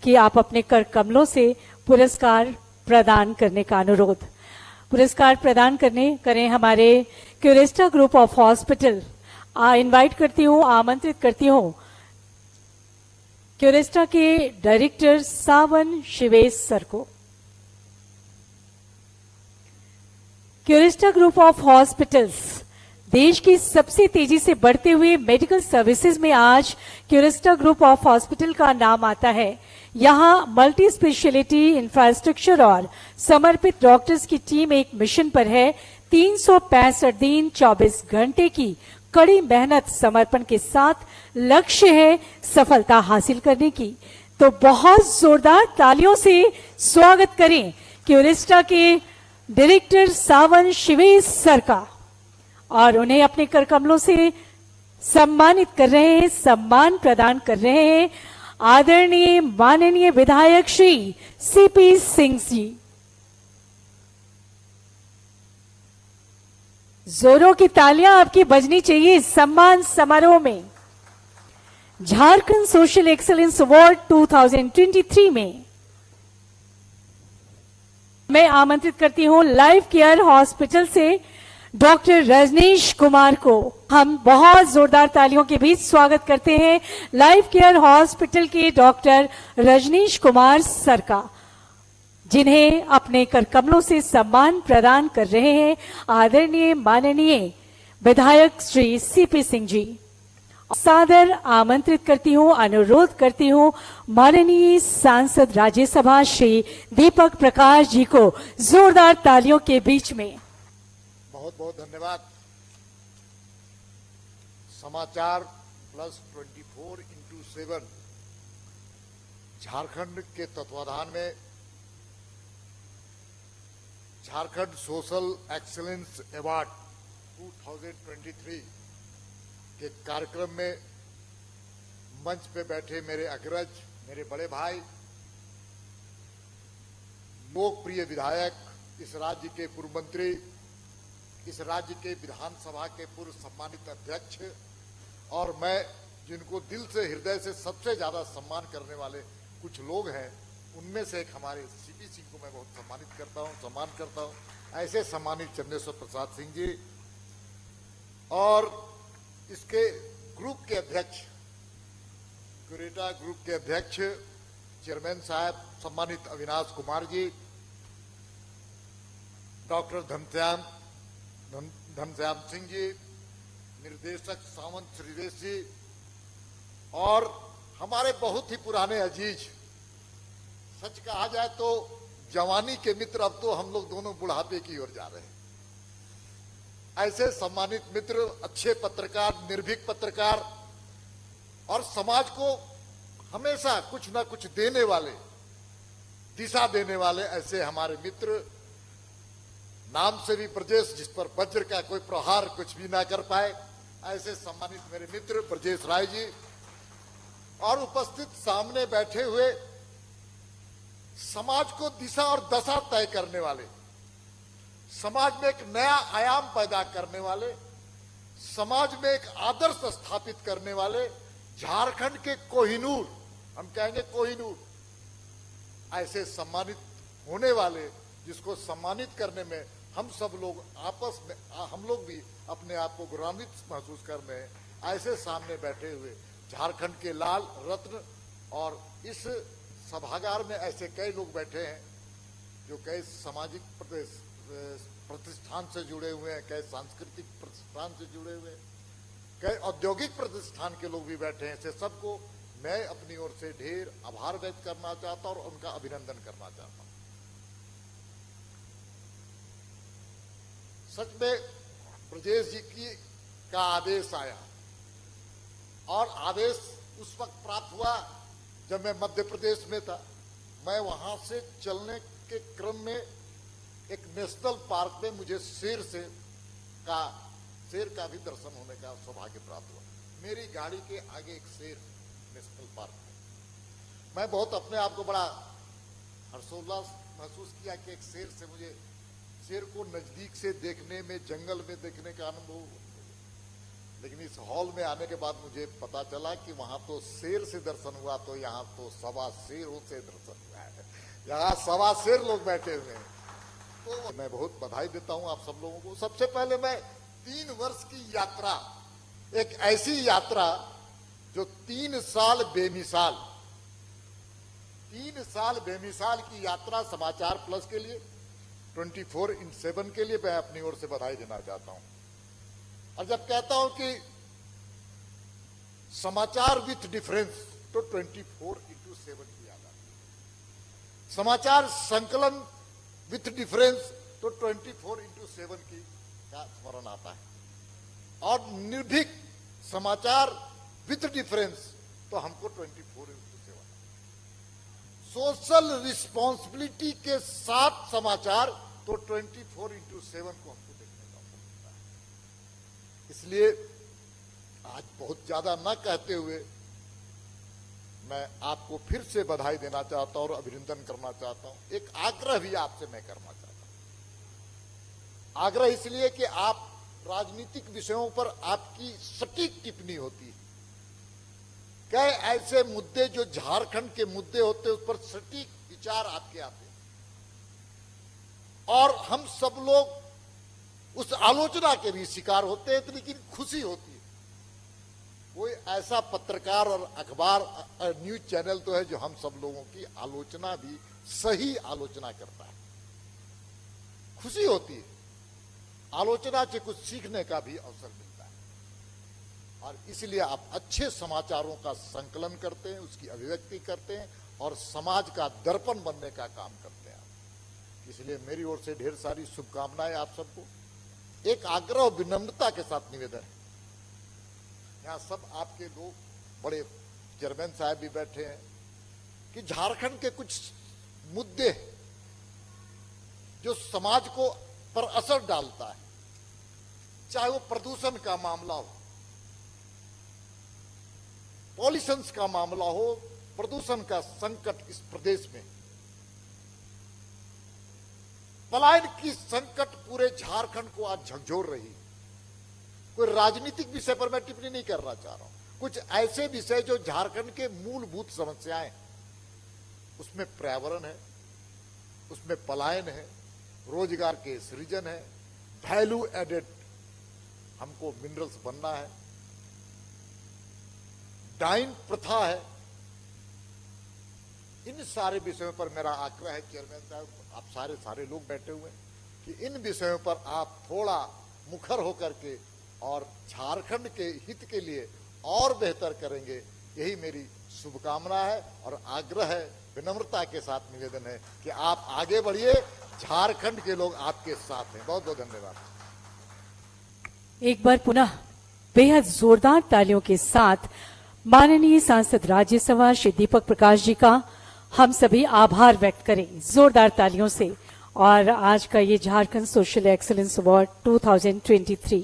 कि आप अपने कर कमलों से पुरस्कार प्रदान करने का अनुरोध, पुरस्कार प्रदान करें हमारे क्यूरेस्टा ग्रुप ऑफ हॉस्पिटल। इनवाइट करती हूँ, आमंत्रित करती हूँ क्यूरेस्टा के डायरेक्टर सावन शिवेश सर को। क्यूरेस्टा ग्रुप ऑफ हॉस्पिटल्स देश की सबसे तेजी से बढ़ते हुए मेडिकल सर्विसेज में आज क्यूरेस्टा ग्रुप ऑफ हॉस्पिटल का नाम आता है। यहां मल्टी स्पेशलिटी इंफ्रास्ट्रक्चर और समर्पित डॉक्टर्स की टीम एक मिशन पर है। 365 दिन 24 घंटे की कड़ी मेहनत समर्पण के साथ लक्ष्य है सफलता हासिल करने की। तो बहुत जोरदार तालियों से स्वागत करें क्यूरेस्टा के डायरेक्टर सावन शिवेश सर का, और उन्हें अपने कर कमलों से सम्मानित कर रहे हैं, सम्मान प्रदान कर रहे हैं आदरणीय माननीय विधायक श्री सीपी सिंह जी। जोरों की तालियां आपकी बजनी चाहिए इस सम्मान समारोह में। झारखंड सोशल एक्सीलेंस अवार्ड 2023 में मैं आमंत्रित करती हूं लाइफ केयर हॉस्पिटल से डॉक्टर रजनीश कुमार को। हम बहुत जोरदार तालियों के बीच स्वागत करते हैं लाइफ केयर हॉस्पिटल के डॉक्टर रजनीश कुमार सर का, जिन्हें अपने कर कमलों से सम्मान प्रदान कर रहे हैं आदरणीय माननीय विधायक श्री सीपी सिंह जी। सादर आमंत्रित करती हूं, अनुरोध करती हूं माननीय सांसद राज्यसभा श्री दीपक प्रकाश जी को जोरदार तालियों के बीच में। बहुत बहुत धन्यवाद। समाचार प्लस 24x7 झारखंड के तत्वाधान में झारखंड सोशल एक्सीलेंस अवार्ड 2023 के कार्यक्रम में मंच पे बैठे मेरे अग्रज, मेरे बड़े भाई, लोकप्रिय विधायक, इस राज्य के पूर्व मंत्री, इस राज्य के विधानसभा के पूर्व सम्मानित अध्यक्ष, और मैं जिनको दिल से, हृदय से सबसे ज्यादा सम्मान करने वाले कुछ लोग हैं, उनमें से एक हमारे सीपी सिंह को मैं बहुत सम्मान करता हूं। ऐसे सम्मानित चंदेश्वर प्रसाद सिंह जी और इसके ग्रुप के अध्यक्ष, क्यूरेटा ग्रुप के अध्यक्ष चेयरमैन साहब सम्मानित अविनाश कुमार जी, डॉक्टर धनश्याम सिंह जी, निर्देशक सावंत श्रीदेश जी, और हमारे बहुत ही पुराने अजीज, सच कहा जाए तो जवानी के मित्र, अब तो हम लोग दोनों बुढ़ापे की ओर जा रहे हैं। ऐसे सम्मानित मित्र, अच्छे पत्रकार, निर्भीक पत्रकार और समाज को हमेशा कुछ ना कुछ देने वाले, दिशा देने वाले ऐसे हमारे मित्र, नाम से भी ब्रजेश, जिस पर वज्र का कोई प्रहार कुछ भी ना कर पाए, ऐसे सम्मानित मेरे मित्र ब्रजेश राय जी, और उपस्थित सामने बैठे हुए समाज को दिशा और दशा तय करने वाले, समाज में एक नया आयाम पैदा करने वाले, समाज में एक आदर्श स्थापित करने वाले, झारखंड के कोहिनूर, हम कहेंगे कोहिनूर, ऐसे सम्मानित होने वाले, जिसको सम्मानित करने में हम सब लोग आपस में, हम लोग भी अपने आप को गौरवान्वित महसूस कर रहे हैं। ऐसे सामने बैठे हुए झारखंड के लाल रत्न, और इस सभागार में ऐसे कई लोग बैठे हैं जो कई सामाजिक प्रतिष्ठान से जुड़े हुए हैं, कई सांस्कृतिक प्रतिष्ठान से जुड़े हुए हैं, कई औद्योगिक प्रतिष्ठान के लोग भी बैठे हैं। ऐसे सबको मैं अपनी ओर से ढेर आभार व्यक्त करना चाहता हूं और उनका अभिनंदन करना चाहता हूं। सच में ब्रजेश जी का आदेश आया, और आदेश उस वक्त प्राप्त हुआ जब मैं मध्य प्रदेश में था। मैं वहां से चलने के क्रम में एक नेशनल पार्क में मुझे शेर का भी दर्शन होने का सौभाग्य प्राप्त हुआ। मेरी गाड़ी के आगे एक शेर नेशनल पार्क में। मैं बहुत अपने आप को बड़ा हर्षोल्लास महसूस किया कि एक शेर को नजदीक से देखने में, जंगल में देखने का अनुभव। लेकिन इस हॉल में आने के बाद मुझे पता चला कि वहां तो शेर से दर्शन हुआ, तो यहाँ तो सवा शेरों से दर्शन हुआ है। यहाँ सवा शेर लोग बैठे हुए हैं। तो मैं बहुत बधाई देता हूं आप सब लोगों को। सबसे पहले मैं 3 वर्ष की यात्रा, एक ऐसी यात्रा जो 3 साल बेमिसाल की यात्रा समाचार प्लस के लिए, 24/7 के लिए मैं अपनी ओर से बधाई देना चाहता हूं। और जब कहता हूं कि समाचार विथ डिफरेंस, तो 24/7 की याद आती है। समाचार संकलन विथ डिफरेंस, तो 24/7 की का स्मरण आता है। और निर्भीक समाचार विथ डिफरेंस, तो हमको 24/7। सोशल रिस्पॉन्सिबिलिटी के साथ समाचार, तो 24/7 को हमको देखने का अवसर मिलता है। इसलिए आज बहुत ज्यादा न कहते हुए मैं आपको फिर से बधाई देना चाहता हूं और अभिनंदन करना चाहता हूं। एक आग्रह भी आपसे मैं करना चाहता हूं। आग्रह इसलिए कि आप राजनीतिक विषयों पर आपकी सटीक टिप्पणी होती है। कई ऐसे मुद्दे जो झारखंड के मुद्दे होते हैं, उस पर सटीक विचार आपके आते हैं, और हम सब लोग उस आलोचना के भी शिकार होते हैं। लेकिन खुशी होती है, कोई ऐसा पत्रकार और अखबार न्यूज चैनल तो है जो हम सब लोगों की आलोचना भी, सही आलोचना करता है। खुशी होती है, आलोचना से कुछ सीखने का भी अवसर मिलता है। और इसलिए आप अच्छे समाचारों का संकलन करते हैं, उसकी अभिव्यक्ति करते हैं, और समाज का दर्पण बनने का काम करते हैं। इसलिए मेरी ओर से ढेर सारी शुभकामनाएं आप सबको। एक आग्रह और विनम्रता के साथ निवेदन है, यहाँ सब आपके लोग, बड़े चेयरमैन साहब भी बैठे हैं, कि झारखंड के कुछ मुद्दे जो समाज को पर असर डालता है, चाहे वो प्रदूषण का मामला हो, पॉल्यूशंस का मामला हो, प्रदूषण का संकट इस प्रदेश में, पलायन की संकट पूरे झारखंड को आज झकझोर रही। कोई राजनीतिक विषय पर मैं टिप्पणी नहीं करना चाह रहा हूं, कुछ ऐसे विषय जो झारखंड के मूलभूत समस्याएं, उसमें पर्यावरण है, उसमें पलायन है, रोजगार के सृजन है, वैल्यू एडेड हमको मिनरल्स बनना है, डाइन प्रथा है। इन सारे विषयों पर मेरा आग्रह है चेयरमैन साहब, आप सारे लोग बैठे हुए हैं, कि इन विषयों पर आप थोड़ा मुखर होकर के और झारखंड के हित के लिए और बेहतर करेंगे, यही मेरी शुभकामना है और आग्रह है, विनम्रता के साथ निवेदन है कि आप आगे बढ़िए, झारखंड के लोग आपके साथ हैं। बहुत बहुत धन्यवाद। एक बार पुनः बेहद जोरदार तालियों के साथ माननीय सांसद राज्यसभा श्री दीपक प्रकाश जी का हम सभी आभार व्यक्त करें जोरदार तालियों से। और आज का ये झारखंड सोशल एक्सीलेंस अवार्ड 2023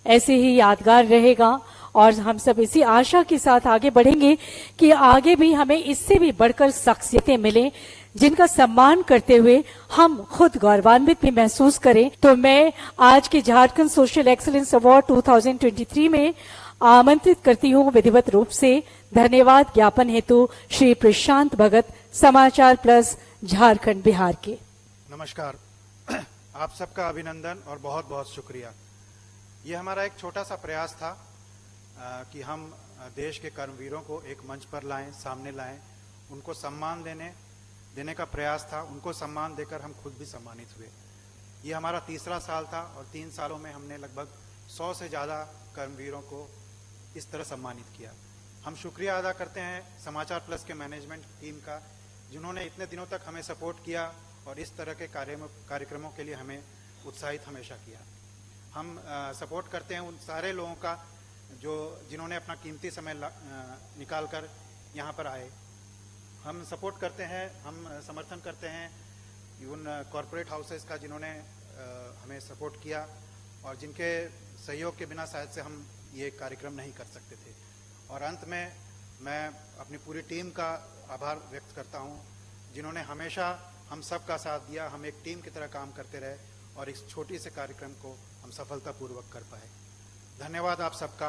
ऐसे ही यादगार रहेगा और हम सब इसी आशा के साथ आगे बढ़ेंगे कि आगे भी हमें इससे भी बढ़कर शख्सियतें मिलें जिनका सम्मान करते हुए हम खुद गौरवान्वित भी महसूस करें। तो मैं आज के झारखंड सोशल एक्सीलेंस अवार्ड 2023 में आमंत्रित करती हूं विधिवत रूप से धन्यवाद ज्ञापन हेतु श्री प्रशांत भगत, समाचार प्लस झारखंड बिहार के। नमस्कार, आप सबका अभिनंदन और बहुत बहुत शुक्रिया। ये हमारा एक छोटा सा प्रयास था कि हम देश के कर्मवीरों को एक मंच पर लाएं, सामने लाएं, उनको सम्मान देने का प्रयास था। उनको सम्मान देकर हम खुद भी सम्मानित हुए। ये हमारा तीसरा साल था और 3 सालों में हमने लगभग 100 से ज़्यादा कर्मवीरों को इस तरह सम्मानित किया। हम शुक्रिया अदा करते हैं समाचार प्लस के मैनेजमेंट टीम का, जिन्होंने इतने दिनों तक हमें सपोर्ट किया और इस तरह के कार्यक्रमों के लिए हमें उत्साहित हमेशा किया। हम सपोर्ट करते हैं उन सारे लोगों का जिन्होंने अपना कीमती समय निकाल कर यहाँ पर आए। हम सपोर्ट करते हैं, हम समर्थन करते हैं उन कॉरपोरेट हाउसेस का जिन्होंने हमें सपोर्ट किया और जिनके सहयोग के बिना शायद से हम ये कार्यक्रम नहीं कर सकते थे। और अंत में मैं अपनी पूरी टीम का आभार व्यक्त करता हूँ, जिन्होंने हमेशा हम सब का साथ दिया। हम एक टीम की तरह काम करते रहे और इस छोटी से कार्यक्रम को हम सफलतापूर्वक कर पाए। धन्यवाद आप सबका।